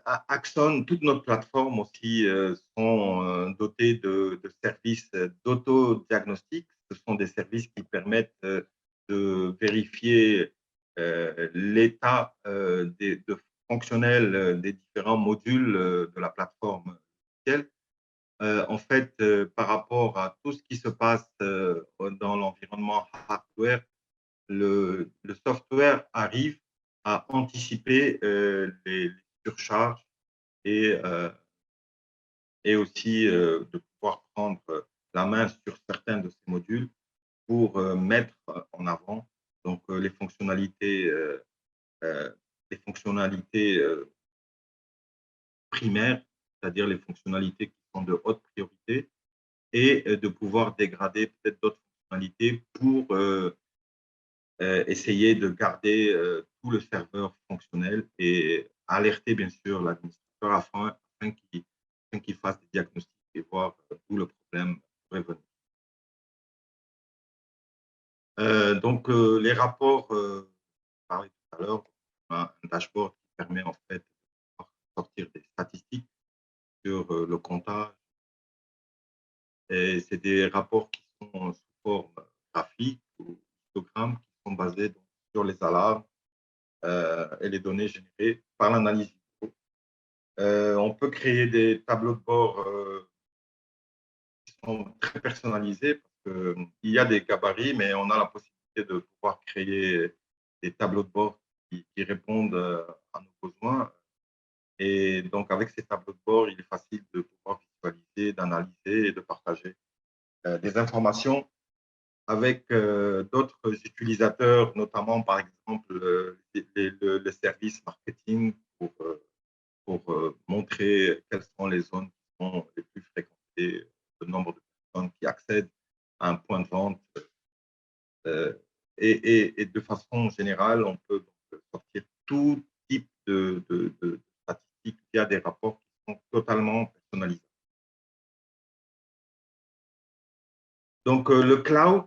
Speaker 1: Axon, toutes nos plateformes aussi sont dotées de services d'autodiagnostic. Ce sont des services qui permettent de vérifier l'état fonctionnel des différents modules de la plateforme. En fait, par rapport à tout ce qui se passe dans l'environnement hardware, le software arrive à anticiper les surcharges et, aussi de pouvoir prendre la main sur certains de ces modules pour mettre en avant donc, les fonctionnalités primaires, c'est-à-dire les fonctionnalités qui sont de haute priorité, et de pouvoir dégrader peut-être d'autres fonctionnalités pour essayer de garder tout le serveur fonctionnel et alerter bien sûr l'administrateur afin qu'il fasse des diagnostics et voir où le problème pourrait venir. Donc, les rapports, je parlais tout à l'heure, un dashboard qui permet en fait de sortir des statistiques sur le comptage. Et c'est des rapports qui sont sous forme graphique ou histogramme qui sont basés donc, sur les alarmes et les données générées par l'analyse vidéo. On peut créer des tableaux de bord qui sont très personnalisés parce qu'il y a des gabarits, mais on a la possibilité de pouvoir créer des tableaux de bord qui répondent à nos besoins. Et donc, avec ces tableaux de bord, il est facile de pouvoir visualiser, d'analyser et de partager des informations avec d'autres utilisateurs, notamment par exemple le service marketing pour montrer quelles sont les zones qui sont les plus fréquentées, le nombre de personnes qui accèdent à un point de vente. Et de façon générale, on peut donc sortir tout type de statistiques via des rapports qui sont totalement personnalisés. Donc, le cloud,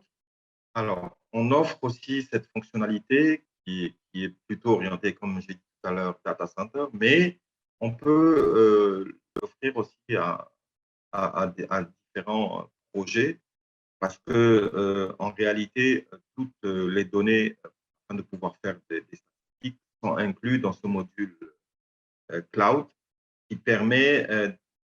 Speaker 1: alors, on offre aussi cette fonctionnalité qui est plutôt orientée, comme j'ai dit tout à l'heure, data center, mais on peut l'offrir aussi à différents projets parce que en réalité, toutes les données afin de pouvoir faire des statistiques sont incluses dans ce module cloud qui permet,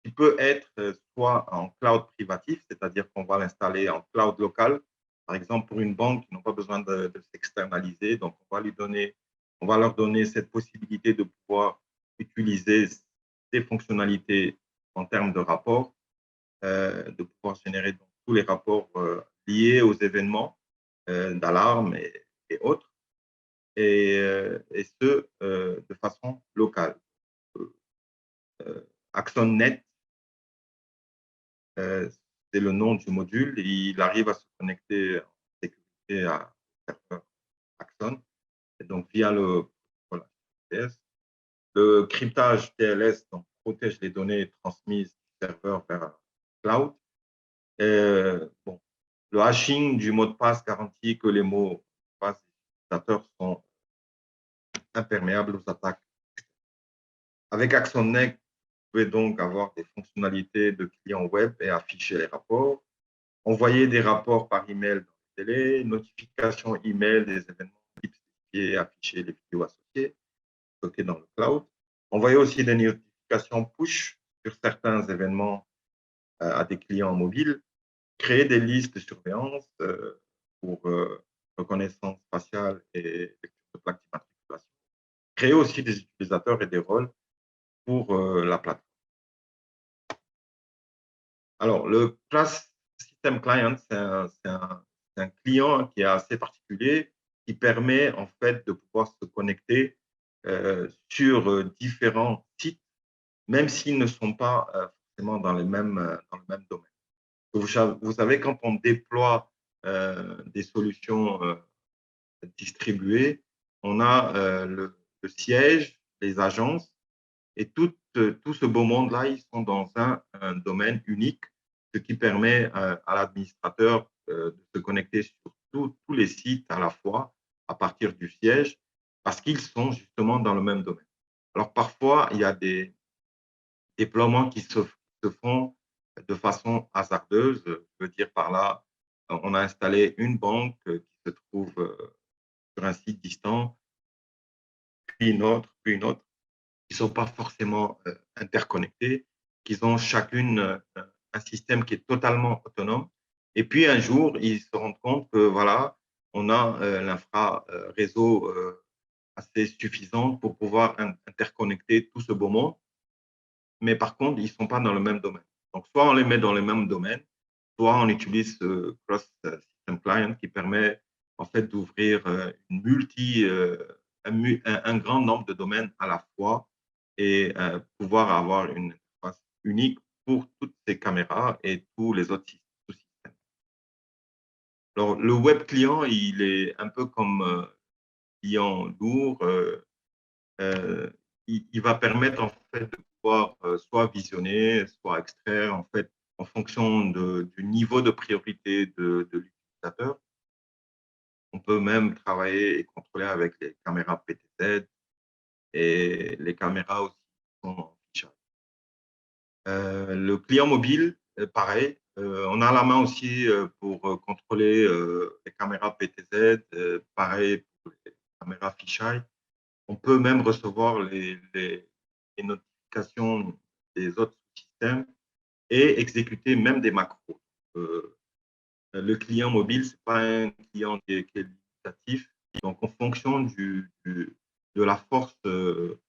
Speaker 1: qui peut être soit en cloud privatif, c'est-à-dire qu'on va l'installer en cloud local. Par exemple, pour une banque, ils n'ont pas besoin de s'externaliser, donc on va leur donner cette possibilité de pouvoir utiliser ces fonctionnalités en termes de rapports, de pouvoir générer donc, tous les rapports liés aux événements d'alarme et autres, et ce, de façon locale. AxonNet, c'est le nom du module. Il arrive à se connecter en sécurité à serveur Axon, et donc via le TLS. Le cryptage TLS donc, protège les données transmises du serveur vers le cloud. Bon, le hashing du mot de passe garantit que les mots de passe des utilisateurs sont imperméables aux attaques. Avec AxonNet, vous pouvez donc avoir des fonctionnalités de client web et afficher les rapports, envoyer des rapports par email dans le télé, notification email des événements spécifiés et afficher les vidéos associées, stockées dans le cloud. envoyer aussi des notifications push sur certains événements à des clients mobiles, créer des listes de surveillance pour reconnaissance faciale et lecture de plaque d'immatriculation, créer aussi des utilisateurs et des rôles pour la plateforme. Alors, le Class System Client, c'est un client qui est assez particulier, qui permet en fait de pouvoir se connecter sur différents sites, même s'ils ne sont pas forcément dans le même domaine. Vous savez, quand on déploie des solutions distribuées, on a le siège, les agences, et tout ce beau monde-là, ils sont dans un domaine unique, ce qui permet à l'administrateur de se connecter sur tous les sites à la fois à partir du siège, parce qu'ils sont justement dans le même domaine. Alors parfois, il y a des déploiements qui se font de façon hasardeuse. Je veux dire par là, on a installé une banque qui se trouve sur un site distant, puis une autre, puis une autre, qui ne sont pas forcément interconnectés, qui ont chacune un système qui est totalement autonome. Et puis un jour, ils se rendent compte que voilà, on a l'infra réseau assez suffisante pour pouvoir interconnecter tout ce beau monde, mais par contre, ils ne sont pas dans le même domaine. Donc, soit on les met dans le même domaine, soit on utilise ce Cross System Client qui permet en fait d'ouvrir un grand nombre de domaines à la fois et pouvoir avoir une interface unique pour toutes ces caméras et tous les autres systèmes. Alors, le web client, il est un peu comme client lourd. Il va permettre en fait de pouvoir soit visionner, soit extraire en fait en fonction du niveau de priorité de l'utilisateur. On peut même travailler et contrôler avec les caméras PTZ et les caméras aussi sont en fichage. Le client mobile, pareil. On a la main aussi pour contrôler les caméras PTZ, pareil pour les caméras fisheye. On peut même recevoir les notifications des autres systèmes et exécuter même des macros. Le client mobile, ce n'est pas un client qui est limitatif. Donc, en fonction de la force de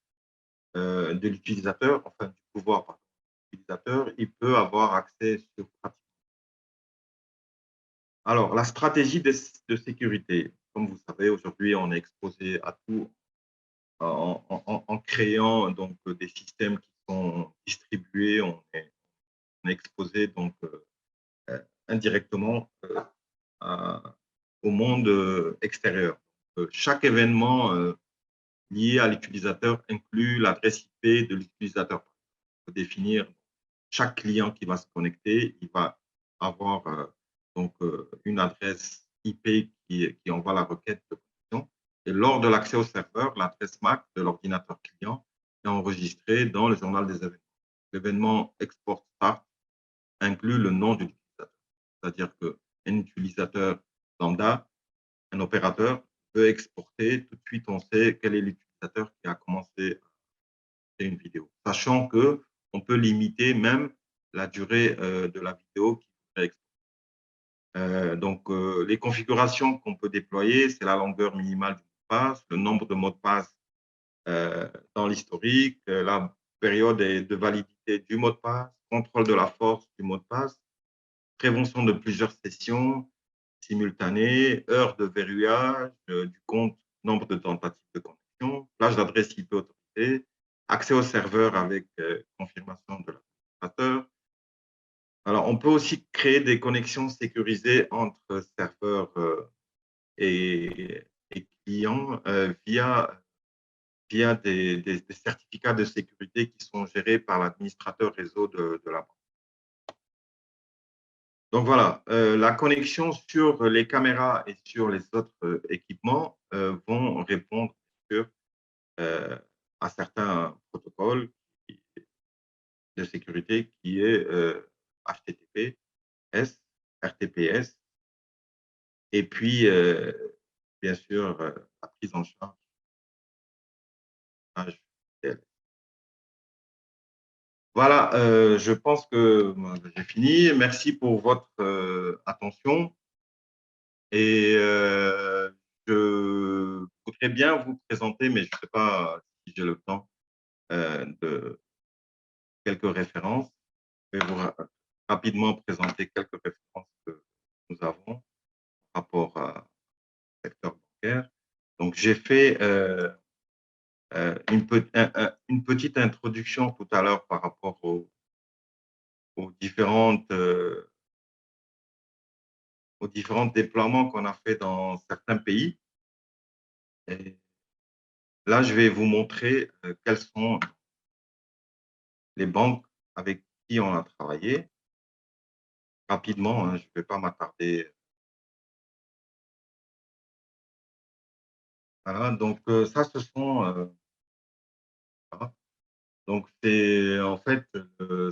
Speaker 1: l'utilisateur, enfin du pouvoir de l'utilisateur, il peut avoir accès sur pratiquement. Alors, la stratégie de sécurité. Comme vous savez, aujourd'hui, on est exposé à tout en créant donc des systèmes qui sont distribués, on est exposé donc indirectement au monde extérieur. Chaque événement lié à l'utilisateur inclut l'adresse IP de l'utilisateur. Il faut définir chaque client qui va se connecter, il va avoir donc une adresse IP qui envoie la requête de connexion. Et lors de l'accès au serveur, l'adresse MAC de l'ordinateur client est enregistrée dans le journal des événements. L'événement export start inclut le nom de l'utilisateur. C'est-à-dire qu'un utilisateur lambda, un opérateur, peut exporter. Tout de suite, on sait quel est l'utilisateur qui a commencé une vidéo. Sachant qu'on peut limiter même la durée de la vidéo qui est exportée. Donc, les configurations qu'on peut déployer, c'est la longueur minimale du mot de passe, le nombre de mots de passe dans l'historique, la période de validité du mot de passe, contrôle de la force du mot de passe, prévention de plusieurs sessions simultanées, heure de verrouillage du compte, nombre de tentatives de connexion, plage d'adresse IP autorisée, accès au serveur avec confirmation de l'administrateur. Alors, on peut aussi créer des connexions sécurisées entre serveurs et clients via des certificats de sécurité qui sont gérés par l'administrateur réseau de la banque. Donc voilà, la connexion sur les caméras et sur les autres équipements vont répondre sur, à certains protocoles de sécurité qui est HTTPS, RTPS, et puis bien sûr la prise en charge. Voilà, je pense que j'ai fini. Merci pour votre attention. Et je voudrais bien vous présenter, mais je ne sais pas si j'ai le temps, de quelques références. Je vais vous rapidement présenter quelques références que nous avons par rapport au secteur bancaire. Donc, j'ai fait une petite introduction tout à l'heure par rapport aux aux différents déploiements qu'on a fait dans certains pays. Et là, je vais vous montrer quelles sont les banques avec qui on a travaillé. Rapidement, hein, je ne vais pas m'attarder. Voilà, donc ça, ce sont… voilà. Donc, c'est en fait le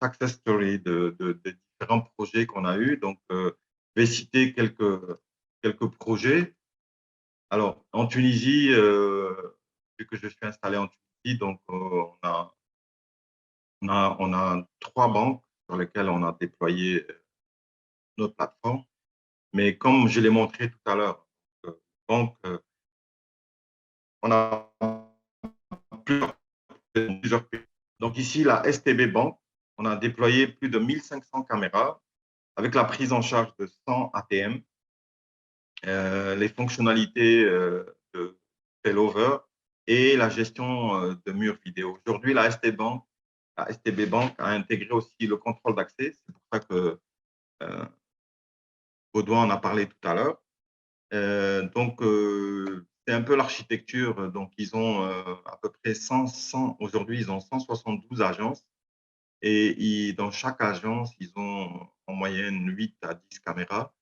Speaker 1: success story de différents projets qu'on a eus. Donc, je vais citer quelques projets. Alors, en Tunisie, vu que je suis installé en Tunisie, donc on a 3 banques sur lesquelles on a déployé notre plateforme. Mais comme je l'ai montré tout à l'heure, donc, on a plusieurs pays. Donc ici, la STB Bank, on a déployé plus de 1500 caméras avec la prise en charge de 100 ATM, les fonctionnalités de failover et la gestion de murs vidéo. Aujourd'hui, la STB Bank a intégré aussi le contrôle d'accès. C'est pour ça que Baudouin en a parlé tout à l'heure. Donc, c'est un peu l'architecture. Donc, ils ont à peu près 100 aujourd'hui, ils ont 172 agences. Et dans chaque agence, ils ont en moyenne 8 à 10 caméras.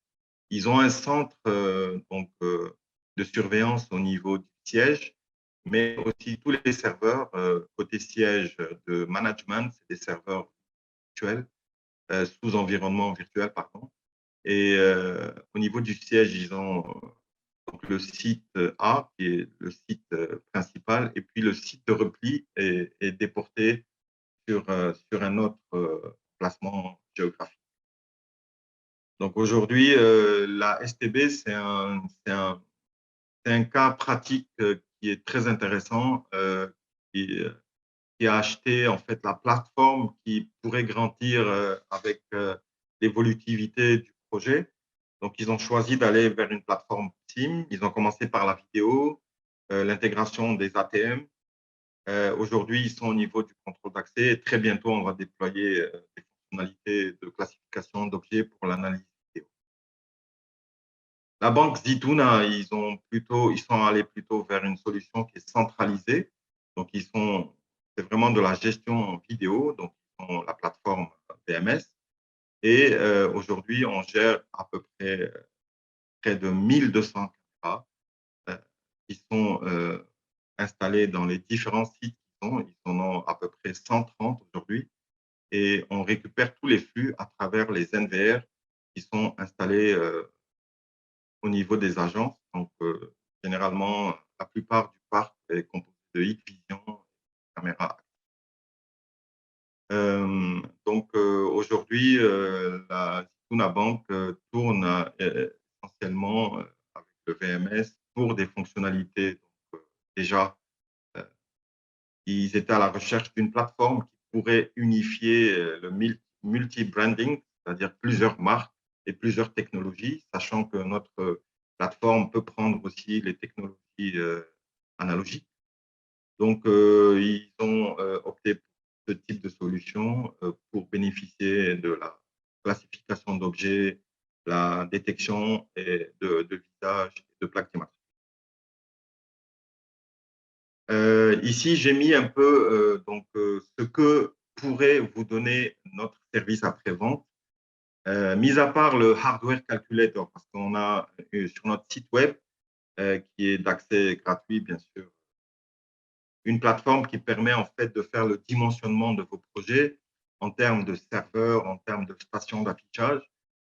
Speaker 1: Ils ont un centre de surveillance au niveau du siège, mais aussi tous les serveurs côté siège de management, c'est des serveurs virtuels, sous environnement virtuel, pardon. Et au niveau du siège, ils ont donc le site A, qui est le site principal, et puis le site de repli est déporté sur un autre placement géographique. Donc aujourd'hui, la STB, c'est un cas pratique qui est très intéressant, qui a acheté en fait la plateforme qui pourrait grandir avec l'évolutivité du projet. Donc, ils ont choisi d'aller vers une plateforme SIM. Ils ont commencé par la vidéo, l'intégration des ATM. Aujourd'hui, ils sont au niveau du contrôle d'accès et très bientôt, on va déployer des fonctionnalités de classification d'objets pour l'analyse vidéo. La banque Zitouna, ils sont allés plutôt vers une solution qui est centralisée. Donc, c'est vraiment de la gestion vidéo. Donc, ils ont la plateforme VMS. Et aujourd'hui, on gère à peu près de 1200 caméras qui sont installés dans les différents sites qu'ils ont. Ils en ont à peu près 130 aujourd'hui. Et on récupère tous les flux à travers les NVR qui sont installés au niveau des agences. Donc, généralement, la plupart du parc est composé de Hikvision, caméras. Donc, aujourd'hui, la Zitouna Bank tourne essentiellement avec le VMS pour des fonctionnalités. Donc, déjà, ils étaient à la recherche d'une plateforme qui pourrait unifier le multi-branding, c'est-à-dire plusieurs marques et plusieurs technologies, sachant que notre plateforme peut prendre aussi les technologies analogiques. Donc, ils ont opté pour ce type de solution pour bénéficier de la classification d'objets, la détection de visage et de plaques immatriculées. Ici, j'ai mis un peu ce que pourrait vous donner notre service après-vente, mis à part le hardware calculator, parce qu'on a sur notre site web, qui est d'accès gratuit, bien sûr, une plateforme qui permet en fait de faire le dimensionnement de vos projets en termes de serveurs, en termes de stations d'affichage.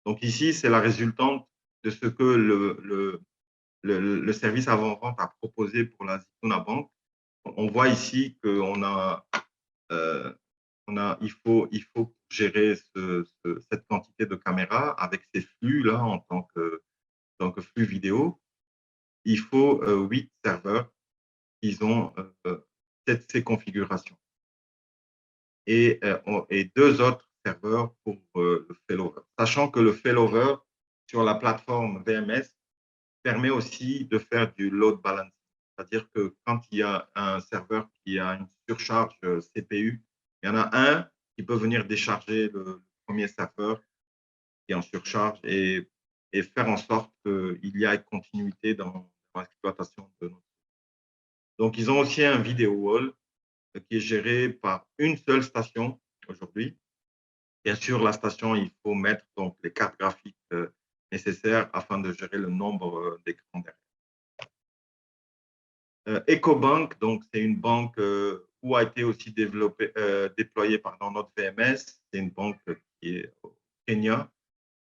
Speaker 1: Donc ici, c'est la résultante de ce que le service avant-vente a proposé pour la Zitouna Bank. On voit ici qu'on a il faut gérer cette quantité de caméras avec ces flux-là en tant que flux vidéo. Il faut 8 serveurs qui ont ces configurations et 2 autres serveurs pour le failover. Sachant que le failover sur la plateforme VMS permet aussi de faire du load balancing. C'est-à-dire que quand il y a un serveur qui a une surcharge CPU, il y en a un qui peut venir décharger le premier serveur qui est en surcharge et faire en sorte qu'il y ait continuité dans l'exploitation de notre. Donc, ils ont aussi un video wall qui est géré par une seule station aujourd'hui. Bien sûr, la station, il faut mettre donc les cartes graphiques nécessaires afin de gérer le nombre d'écrans derrière. EcoBank, donc c'est une banque où a été aussi déployée notre VMS. C'est une banque qui est au Kenya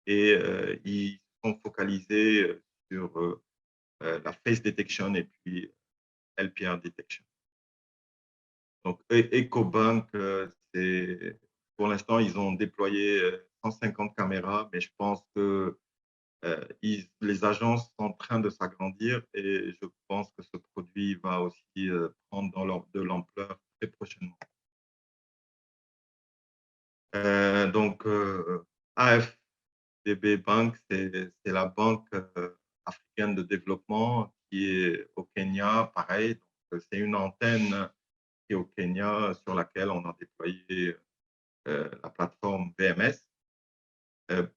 Speaker 1: et ils sont focalisés sur la face detection et puis LPR detection. Donc EcoBank, pour l'instant, ils ont déployé 150 caméras, mais je pense que les agences sont en train de s'agrandir et je pense que ce produit va aussi prendre de l'ampleur très prochainement. Donc, AFDB Bank, c'est la banque africaine de développement qui est au Kenya, pareil. C'est une antenne qui est au Kenya sur laquelle on a déployé la plateforme VMS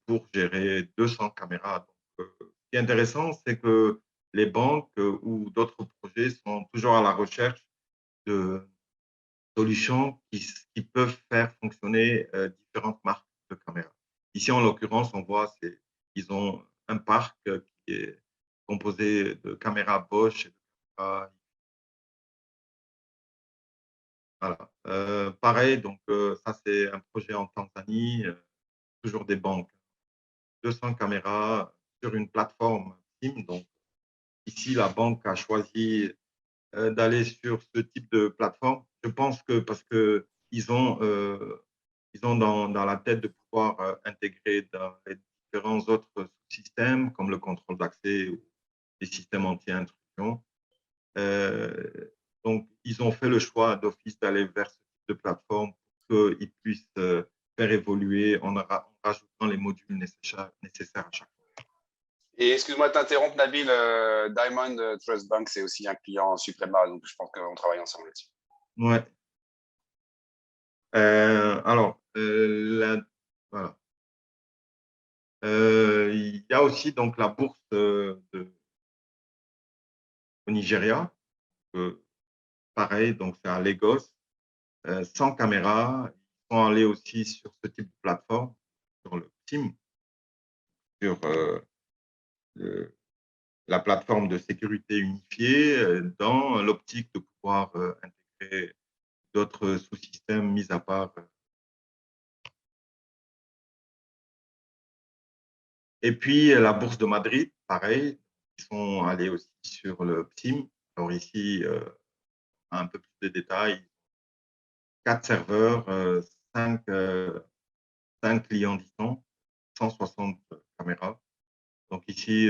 Speaker 1: pour gérer 200 caméras. Donc, ce qui est intéressant, c'est que les banques ou d'autres projets sont toujours à la recherche de solutions qui peuvent faire fonctionner différentes marques de caméras. Ici, en l'occurrence, on voit qu'ils ont un parc qui est composé de caméras Bosch et de caméras. Voilà. Pareil, donc ça, c'est un projet en Tanzanie, toujours des banques. 200 caméras sur une plateforme SIM. Donc, ici, la banque a choisi d'aller sur ce type de plateforme. Je pense que parce qu'ils ont dans la tête de pouvoir intégrer dans les différents autres sous-systèmes, comme le contrôle d'accès ou les systèmes anti-intrusion. Donc, ils ont fait le choix d'office d'aller vers ce type de plateforme pour qu'ils puissent faire évoluer en rajoutant les modules nécessaires à chaque fois.
Speaker 2: Et excuse-moi de t'interrompre, Nabil, Diamond Trust Bank, c'est aussi un client Suprema, donc je pense qu'on travaille ensemble là-dessus.
Speaker 1: Ouais. Alors, voilà. Il y a aussi donc la bourse au Nigeria. Pareil, donc c'est à Lagos, sans caméra. Ils sont allés aussi sur ce type de plateforme, sur le team, sur la plateforme de sécurité unifiée, dans l'optique de pouvoir intégrer d'autres sous-systèmes mis à part. Et puis, la bourse de Madrid, pareil, ils sont allés aussi sur le PSIM. Alors ici, un peu plus de détails. 4 serveurs, 5 clients distants, 160 caméras. Donc ici,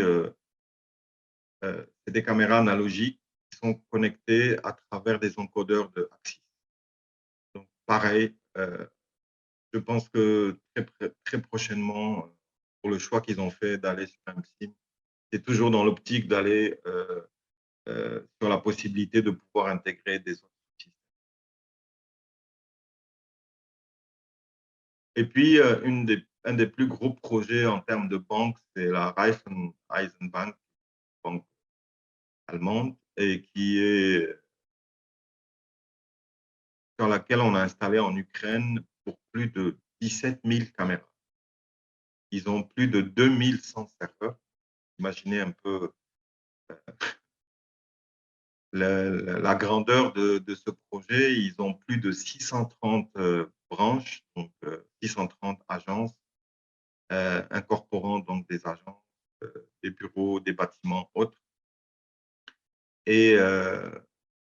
Speaker 1: c'est des caméras analogiques qui sont connectées à travers des encodeurs de Axis. Donc pareil, je pense que très prochainement, pour le choix qu'ils ont fait d'aller sur un PSIM, c'est toujours dans l'optique d'aller sur la possibilité de pouvoir intégrer des autres systèmes. Et puis, un des plus gros projets en termes de banque, c'est la Raiffeisen Bank, banque allemande, et sur laquelle on a installé en Ukraine pour plus de 17 000 caméras. Ils ont plus de 2100 serveurs. Imaginez un peu la grandeur de ce projet. Ils ont plus de 630 branches, donc 630 agences, incorporant donc des agences, des bureaux, des bâtiments autres. Et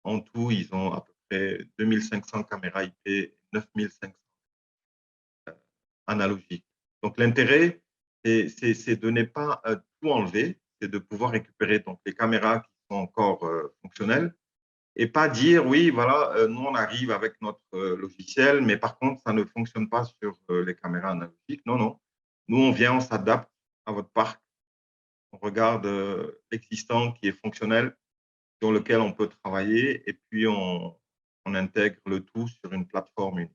Speaker 1: en tout, ils ont à peu près 2500 caméras IP, 9500 analogiques. Donc, l'intérêt, c'est de ne pas tout enlever, c'est de pouvoir récupérer donc, les caméras qui sont encore fonctionnelles et pas dire, oui, voilà, nous, on arrive avec notre logiciel, mais par contre, ça ne fonctionne pas sur les caméras analogiques. Non, non. Nous, on vient, on s'adapte à votre parc. On regarde l'existant qui est fonctionnel, sur lequel on peut travailler, et puis on intègre le tout sur une plateforme unique.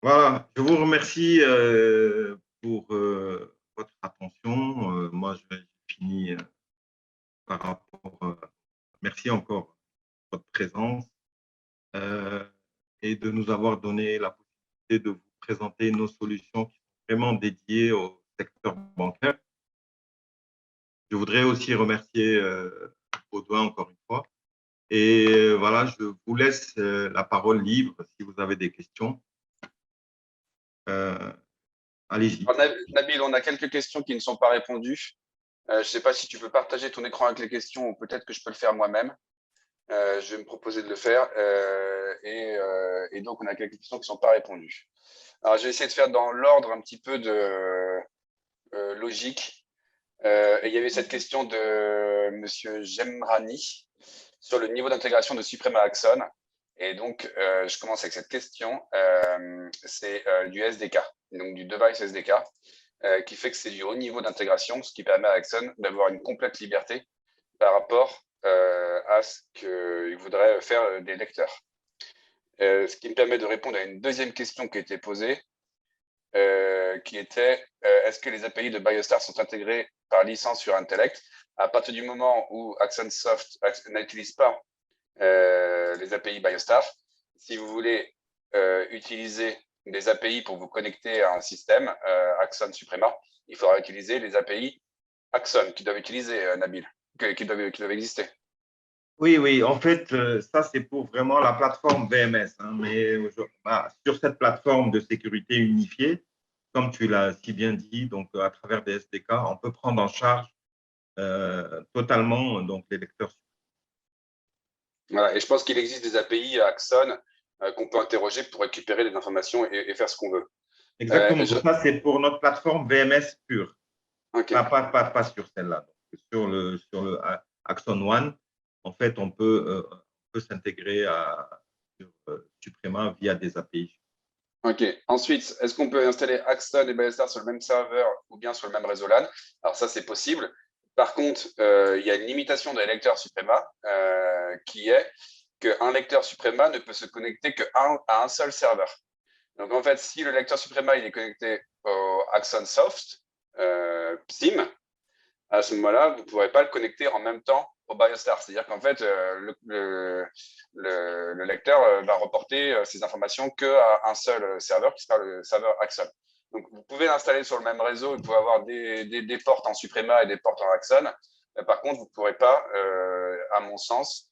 Speaker 1: Voilà, je vous remercie pour votre attention. Moi, j'ai fini par rapport. Merci encore pour votre présence et de nous avoir donné la possibilité de vous présenter nos solutions qui sont vraiment dédiées au secteur bancaire. Je voudrais aussi remercier Baudouin encore une fois. Et voilà, je vous laisse la parole libre si vous avez des questions. Allez-y.
Speaker 2: Nabil, on a quelques questions qui ne sont pas répondues. Je ne sais pas si tu peux partager ton écran avec les questions ou peut-être que je peux le faire moi-même. Je vais me proposer de le faire. Et donc, on a quelques questions qui ne sont pas répondues. Alors, je vais essayer de faire dans l'ordre un petit peu de logique. Et il y avait cette question de M. Gemrani sur le niveau d'intégration de Suprema Axon. Et donc, je commence avec cette question. C'est du SDK, donc du device SDK, qui fait que c'est du haut niveau d'intégration, ce qui permet à Axon d'avoir une complète liberté par rapport à ce qu'il voudrait faire des lecteurs. Ce qui me permet de répondre à une deuxième question qui a été posée, qui était est-ce que les API de Biostar sont intégrés par licence sur Intellect? À partir du moment où Axon Soft n'utilise pas les API Biostar, si vous voulez utiliser des API pour vous connecter à un système Axon Suprema, il faudra utiliser les API Axon qui doivent utiliser Nabil, qui doivent exister.
Speaker 1: Oui, oui, en fait, ça, c'est pour vraiment la plateforme VMS. Hein, mais sur cette plateforme de sécurité unifiée, comme tu l'as si bien dit, donc à travers des SDK, on peut prendre en charge totalement donc, les lecteurs.
Speaker 2: Voilà, et je pense qu'il existe des API à Axon qu'on peut interroger pour récupérer des informations et faire ce qu'on veut.
Speaker 1: Exactement. Ça, c'est pour notre plateforme VMS pure.
Speaker 2: Okay.
Speaker 1: Pas sur celle-là. Sur le Axon One, en fait, on peut s'intégrer sur Suprema via des API.
Speaker 2: OK. Ensuite, est-ce qu'on peut installer Axon et Biostar sur le même serveur ou bien sur le même réseau LAN? Alors ça, c'est possible. Par contre, il y a une limitation des lecteurs Suprema qui est qu'un lecteur Suprema ne peut se connecter qu'à un seul serveur. Donc en fait, si le lecteur Suprema il est connecté au Axon Soft, PSIM, à ce moment-là, vous ne pourrez pas le connecter en même temps au Biostar. C'est-à-dire qu'en fait, le lecteur va reporter ces informations qu'à un seul serveur, qui sera le serveur Axon. Donc, vous pouvez l'installer sur le même réseau, vous pouvez avoir des portes en Suprema et des portes en Axon. Par contre, vous ne pourrez pas, à mon sens,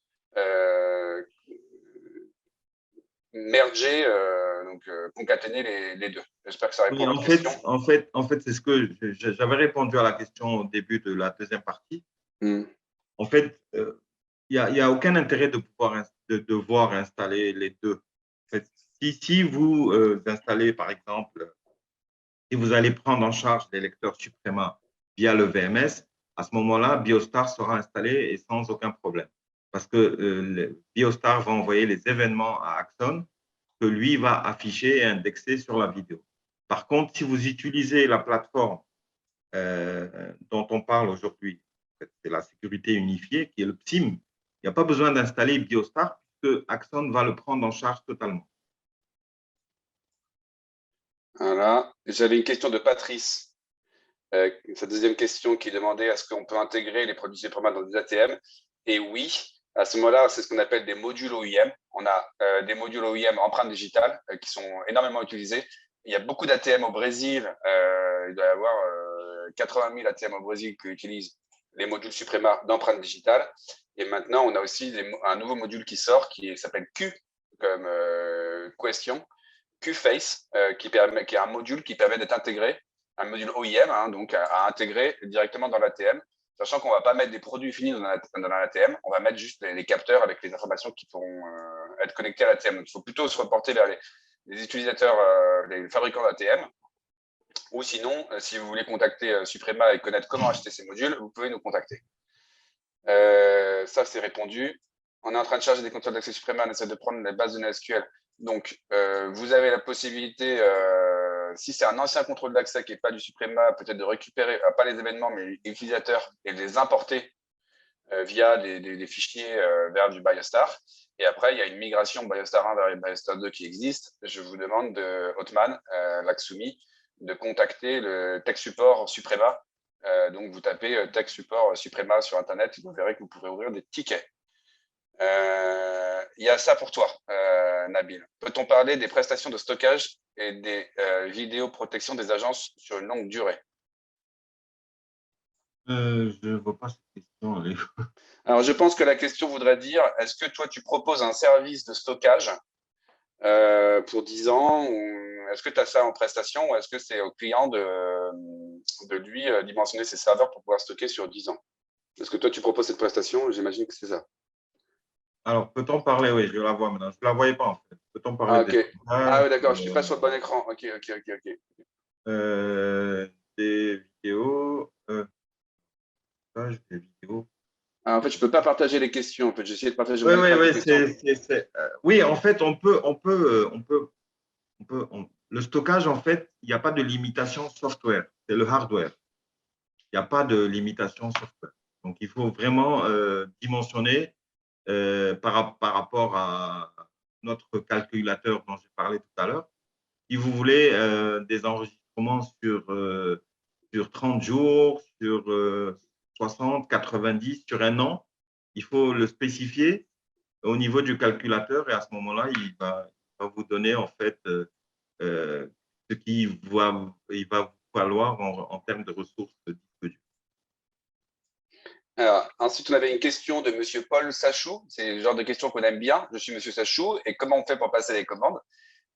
Speaker 2: merger, donc concaténer les deux. J'espère que ça répond à votre question.
Speaker 1: En fait, c'est ce que j'avais répondu à la question au début de la deuxième partie. En fait, il n'y a aucun intérêt de devoir installer les deux. En fait, si vous installez, par exemple, si vous allez prendre en charge des lecteurs Suprema via le VMS, à ce moment-là, Biostar sera installé et sans aucun problème. Parce que Biostar va envoyer les événements à Axon que lui va afficher et indexer sur la vidéo. Par contre, si vous utilisez la plateforme dont on parle aujourd'hui, c'est la sécurité unifiée, qui est le PSIM, il n'y a pas besoin d'installer Biostar puisque Axon va le prendre en charge totalement.
Speaker 2: Voilà. J'avais une question de Patrice. Sa deuxième question qui demandait est-ce qu'on peut intégrer les produits Suprema dans des ATM? Et oui, à ce moment-là, c'est ce qu'on appelle des modules OIM. On a des modules OIM empreintes digitales qui sont énormément utilisés. Il y a beaucoup d'ATM au Brésil. Il doit y avoir 80 000 ATM au Brésil qui utilisent les modules Suprema d'empreintes digitales. Et maintenant, on a aussi un nouveau module qui sort qui s'appelle Q comme question, QFace, qui est un module qui permet d'être intégré, un module OIM, hein, donc à intégrer directement dans l'ATM. sachant qu'on ne va pas mettre des produits finis dans l'ATM, on va mettre juste les capteurs avec les informations qui pourront être connectées à l'ATM. Donc, il faut plutôt se reporter vers les utilisateurs, les fabricants d'ATM. Ou sinon, si vous voulez contacter Suprema et connaître comment acheter ces modules, vous pouvez nous contacter. Ça, c'est répondu. On est en train de charger des contrôles d'accès Suprema, on essaie de prendre les bases de données SQL. Donc, vous avez la possibilité, si c'est un ancien contrôle d'accès qui n'est pas du Suprema, peut-être de récupérer, pas les événements, mais les utilisateurs et de les importer via des fichiers vers du Biostar. Et après, il y a une migration Biostar 1 vers Biostar 2 qui existe. Je vous demande de Hotman, Laksumi, de contacter le tech support Suprema. Donc, vous tapez tech support Suprema sur Internet et vous verrez que vous pourrez ouvrir des tickets. Il y a ça pour toi, Nabil. Peut-on parler des prestations de stockage et des vidéoprotections des agences sur une longue durée?
Speaker 1: Je ne vois pas cette question.
Speaker 2: Alors, je pense que la question voudrait dire, est-ce que toi, tu proposes un service de stockage pour 10 ans, ou est-ce que tu as ça en prestation, ou est-ce que c'est au client de lui dimensionner ses serveurs pour pouvoir stocker sur 10 ans? Est-ce que toi, tu proposes cette prestation? J'imagine que c'est ça.
Speaker 1: Alors, peut-on parler, oui, je la vois maintenant. Je ne la voyais pas, en fait. Peut-on parler
Speaker 2: Ok.
Speaker 1: des
Speaker 2: Ah oui,
Speaker 1: sondages,
Speaker 2: d'accord, je ne suis pas sur le bon écran. Ok.
Speaker 1: des vidéos, des vidéos.
Speaker 2: Ah, en fait, je ne peux pas partager les questions. En fait, j'ai essayé de partager
Speaker 1: Oui,
Speaker 2: mon
Speaker 1: oui,
Speaker 2: écran avec les
Speaker 1: oui,
Speaker 2: questions.
Speaker 1: oui, en fait, le stockage, en fait, il n'y a pas de limitation software, c'est le hardware. Il n'y a pas de limitation software. Donc, il faut vraiment dimensionner par rapport à notre calculateur dont j'ai parlé tout à l'heure. Si vous voulez des enregistrements sur 30 jours, sur 60, 90, sur un an, il faut le spécifier au niveau du calculateur et à ce moment-là, il va vous donner en fait ce qu'il va vous falloir en termes de ressources disponibles.
Speaker 2: Alors, ensuite, on avait une question de Monsieur Paul Sachou. C'est le genre de question qu'on aime bien. Je suis Monsieur Sachou. Et comment on fait pour passer les commandes?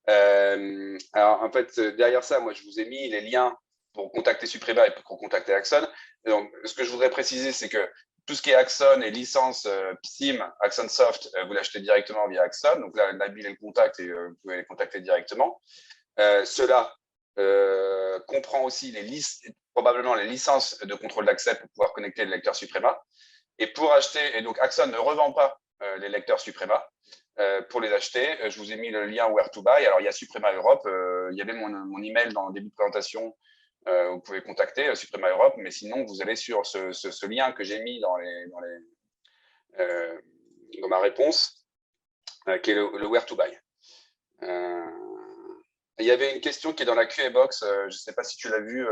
Speaker 2: Alors, en fait, derrière ça, moi, je vous ai mis les liens pour contacter Suprema et pour contacter Axon. Donc, ce que je voudrais préciser, c'est que tout ce qui est Axon et licence PSIM, Axon Soft, vous l'achetez directement via Axon. Donc là, Nabil est le contact et vous pouvez les contacter directement. Cela comprend aussi probablement les licences de contrôle d'accès pour pouvoir connecter le lecteur Suprema. Et pour acheter, et donc Axon ne revend pas les lecteurs Suprema. Pour les acheter, je vous ai mis le lien Where to Buy. Alors, il y a Suprema Europe. Il y avait mon email dans le début de présentation. Vous pouvez contacter Suprema Europe, mais sinon, vous allez sur ce lien que j'ai mis dans ma réponse, qui est le Where to Buy. Il y avait une question qui est dans la QA box. Je ne sais pas si tu l'as vu,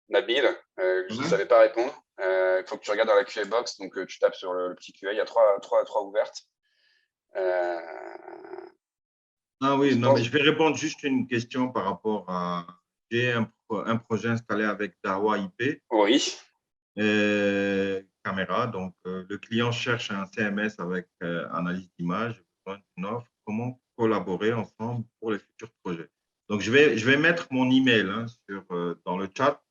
Speaker 2: Nabil. Je ne savais pas répondre. Il faut que tu regardes dans la QA box. Donc, tu tapes sur le petit QA. Il y a trois ouvertes.
Speaker 1: Ah oui, non, mais je vais répondre juste une question par rapport à… J'ai un projet installé avec Dawa IP.
Speaker 2: Oui.
Speaker 1: Caméra. Donc, le client cherche un CMS avec analyse d'image, une offre. Comment collaborer ensemble pour les futurs projets? Donc, je vais mettre mon email dans le chat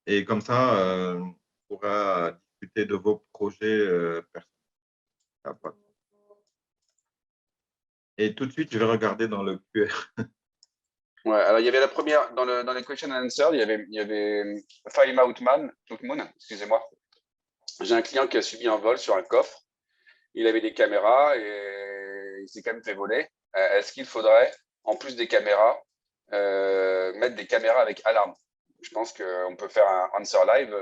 Speaker 1: et comme ça, on pourra discuter de vos projets personnels. Et tout de suite, je vais regarder dans le QR.
Speaker 2: Ouais, alors il y avait la première, dans les question and answer, il y avait Fahim Outman, excusez-moi. J'ai un client qui a subi un vol sur un coffre. Il avait des caméras et il s'est quand même fait voler. Est-ce qu'il faudrait, en plus des caméras, mettre des caméras avec alarme? Je pense qu'on peut faire un answer live.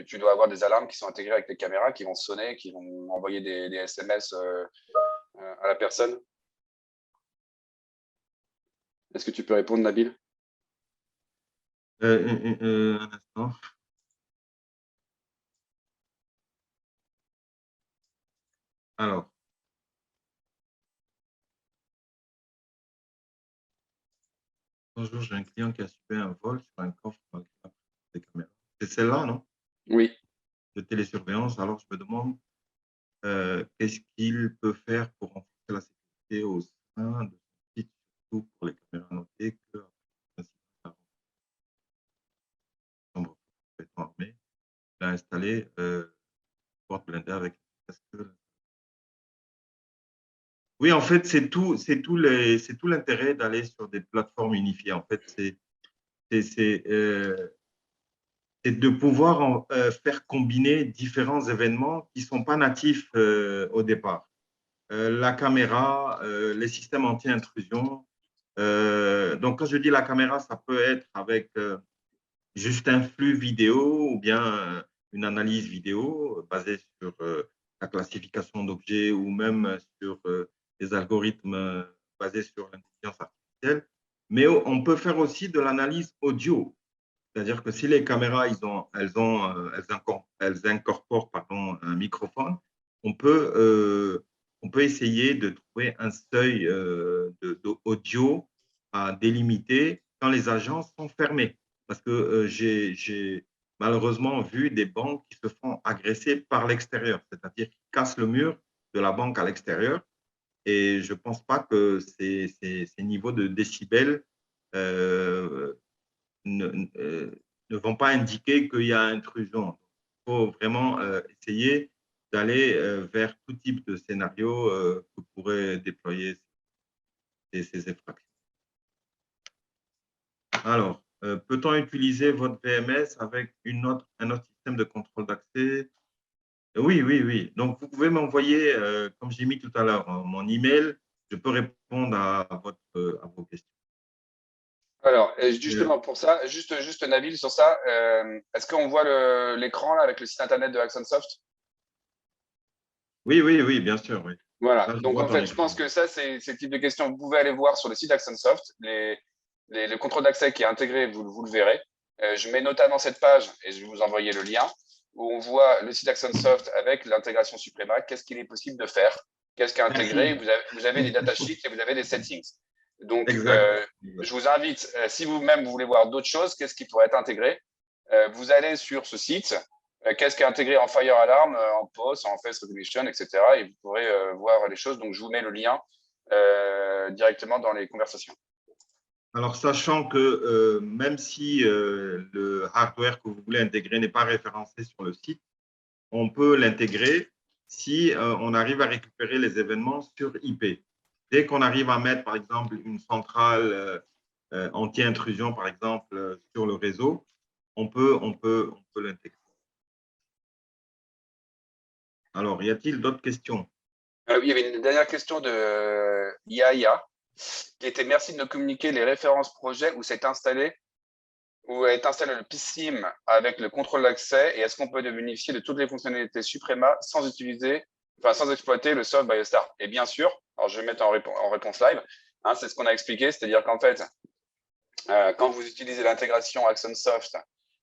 Speaker 2: Tu dois avoir des alarmes qui sont intégrées avec les caméras, qui vont sonner, qui vont envoyer des SMS à la personne. Est-ce que tu peux répondre, Nabil?
Speaker 1: Un instant. Alors, bonjour, j'ai un client qui a subi un vol sur un coffre avec des caméras. C'est celle-là, non?
Speaker 2: Oui.
Speaker 1: De télésurveillance. Alors, je me demande qu'est-ce qu'il peut faire pour renforcer la sécurité au sein de ce site, surtout pour les caméras notées que Oui, en fait, c'est tout l'intérêt d'aller sur des plateformes unifiées. En fait, c'est de pouvoir faire combiner différents événements qui ne sont pas natifs au départ. La caméra, les systèmes anti-intrusion. Donc, quand je dis la caméra, ça peut être avec juste un flux vidéo ou bien une analyse vidéo basée sur la classification d'objets ou même sur des algorithmes basés sur l'intelligence artificielle. Mais on peut faire aussi de l'analyse audio. C'est-à-dire que si les caméras, elles incorporent pardon, un microphone, on peut essayer de trouver un seuil d'audio à délimiter quand les agences sont fermées. Parce que j'ai malheureusement vu des banques qui se font agresser par l'extérieur, c'est-à-dire qu'ils cassent le mur de la banque à l'extérieur. Et je ne pense pas que ces niveaux de décibels ne, ne vont pas indiquer qu'il y a intrusion. Il faut vraiment essayer d'aller vers tout type de scénario que pourraient déployer ces effractions. Alors, peut-on utiliser votre VMS avec un autre système de contrôle d'accès? Oui, oui, oui. Donc, vous pouvez m'envoyer, comme j'ai mis tout à l'heure, mon email. Je peux répondre à vos questions.
Speaker 2: Alors, et justement pour ça, juste Nabil sur ça, est-ce qu'on voit l'écran là avec le site internet de Axonsoft?
Speaker 1: Oui, oui, oui, bien sûr. Oui.
Speaker 2: Voilà.
Speaker 1: Là, je
Speaker 2: Donc
Speaker 1: vois
Speaker 2: en
Speaker 1: ton
Speaker 2: fait, je
Speaker 1: écran.
Speaker 2: pense que ça, c'est le type de questions que vous pouvez aller voir sur le site d'Axonsoft. Le contrôle d'accès qui est intégré, vous le verrez. Je mets notamment cette page et je vais vous envoyer le lien où on voit le site Axonsoft avec l'intégration Suprema. Qu'est-ce qu'il est possible de faire? Qu'est-ce qui est intégré?
Speaker 1: Merci.
Speaker 2: Vous avez des datasheets et vous avez des settings. Donc,
Speaker 1: Exact.
Speaker 2: je vous invite, si vous-même vous voulez voir d'autres choses, qu'est-ce qui pourrait être intégré? Vous allez sur ce site, qu'est-ce qui est intégré en Fire Alarm, en POS, en Face Recognition, etc. Et vous pourrez voir les choses. Donc, je vous mets le lien directement dans les conversations.
Speaker 1: Alors, sachant que même si le hardware que vous voulez intégrer n'est pas référencé sur le site, on peut l'intégrer si on arrive à récupérer les événements sur IP. Dès qu'on arrive à mettre, par exemple, une centrale anti-intrusion, par exemple, sur le réseau, on peut l'intégrer. Alors, y a-t-il d'autres questions?
Speaker 2: Il y avait une dernière question de Yaya qui était merci de nous communiquer les références projets où est installé le PSIM avec le contrôle d'accès et est-ce qu'on peut bénéficier de toutes les fonctionnalités Suprema sans exploiter le soft BioStar? Et bien sûr, alors je vais mettre en réponse live, hein, c'est ce qu'on a expliqué, c'est-à-dire qu'en fait, quand vous utilisez l'intégration Axonsoft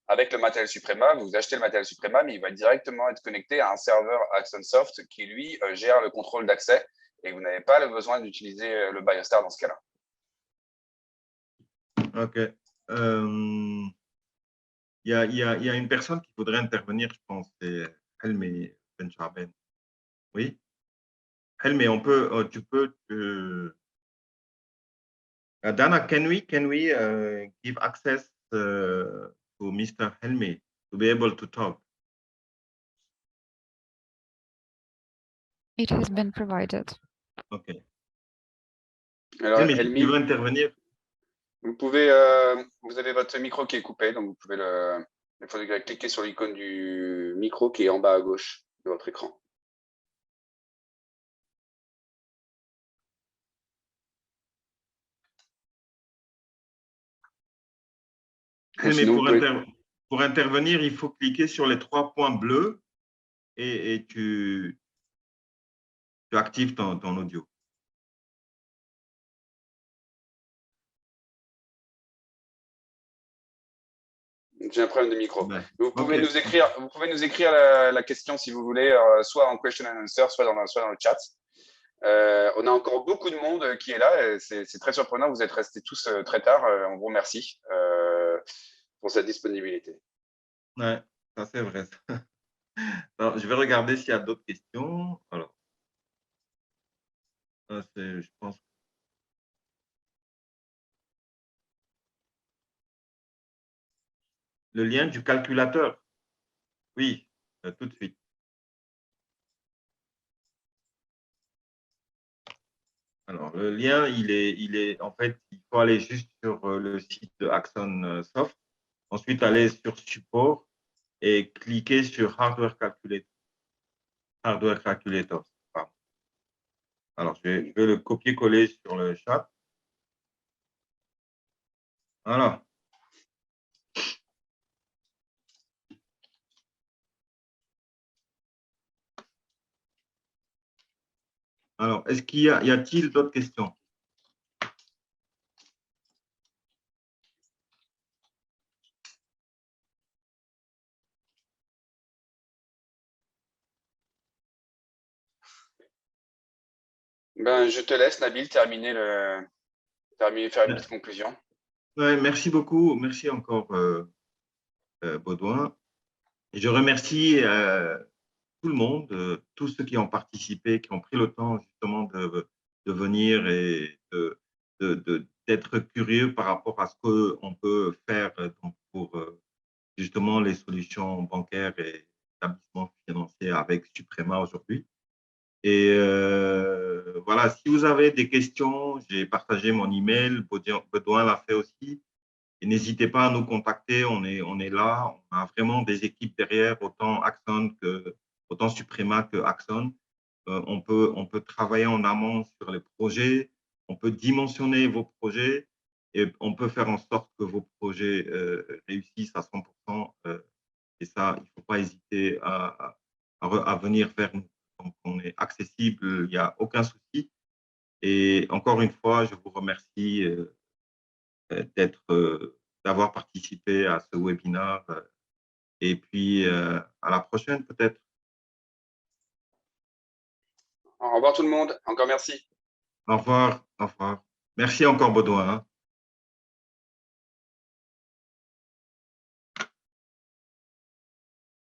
Speaker 2: avec le matériel Suprema, vous achetez le matériel Suprema, mais il va directement être connecté à un serveur Axonsoft qui, lui, gère le contrôle d'accès et vous n'avez pas le besoin d'utiliser le BioStar dans ce cas-là.
Speaker 1: OK. Il y a une personne qui voudrait intervenir, je pense, c'est Helmi Benchaben. Oui? Helmi, tu peux. Dana, can we give access to Mr. Helmi to be able to talk?
Speaker 3: It has been provided.
Speaker 1: OK.
Speaker 2: Alors,
Speaker 1: Helmi, si tu
Speaker 2: Helmi,
Speaker 1: veux intervenir.
Speaker 2: vous avez votre micro qui est coupé, donc vous pouvez il faudrait cliquer sur l'icône du micro qui est en bas à gauche de votre écran.
Speaker 1: Helmi,
Speaker 2: Sinon,
Speaker 1: pour intervenir, il faut cliquer sur les 3 points bleus et tu actives ton audio.
Speaker 2: j'ai un problème de micro.
Speaker 1: Ben,
Speaker 2: Vous pouvez
Speaker 1: OK.
Speaker 2: nous écrire la question si vous voulez, soit en question and answer, soit dans le chat. On a encore beaucoup de monde qui est là. C'est très surprenant. Vous êtes restés tous très tard. On vous remercie pour cette disponibilité.
Speaker 1: Ouais, ça c'est vrai. Alors, je vais regarder s'il y a d'autres questions. Alors, ça, je pense. Le lien du calculateur. Oui, tout de suite. Alors, le lien, en fait, il faut aller juste sur le site de Axon Soft, ensuite aller sur support et cliquer sur Hardware Calculator. Hardware Calculator, pardon. Alors, je vais le copier-coller sur le chat. Voilà. Alors, est-ce qu'il y a-t-il d'autres questions?
Speaker 2: Ben, je te laisse, Nabil, faire une petite conclusion.
Speaker 1: Ouais, merci beaucoup. Merci encore, Baudouin. Et je remercie tout le monde, tous ceux qui ont participé, qui ont pris le temps justement de venir et d'être curieux par rapport à ce qu'on peut faire donc, pour justement les solutions bancaires et établissements financiers avec Suprema aujourd'hui. Et voilà, si vous avez des questions, j'ai partagé mon email, Baudouin l'a fait aussi. Et n'hésitez pas à nous contacter, on est là, on a vraiment des équipes derrière, autant Suprema que Axon. On peut travailler en amont sur les projets, on peut dimensionner vos projets et on peut faire en sorte que vos projets réussissent à 100%. Et ça, il ne faut pas hésiter à venir vers nous. Donc, on est accessible, il n'y a aucun souci. Et encore une fois, je vous remercie d'avoir participé à ce webinaire. Et puis, à la prochaine peut-être.
Speaker 2: Au revoir tout le monde. Encore merci.
Speaker 1: Au revoir. Au revoir. Merci encore, Baudouin.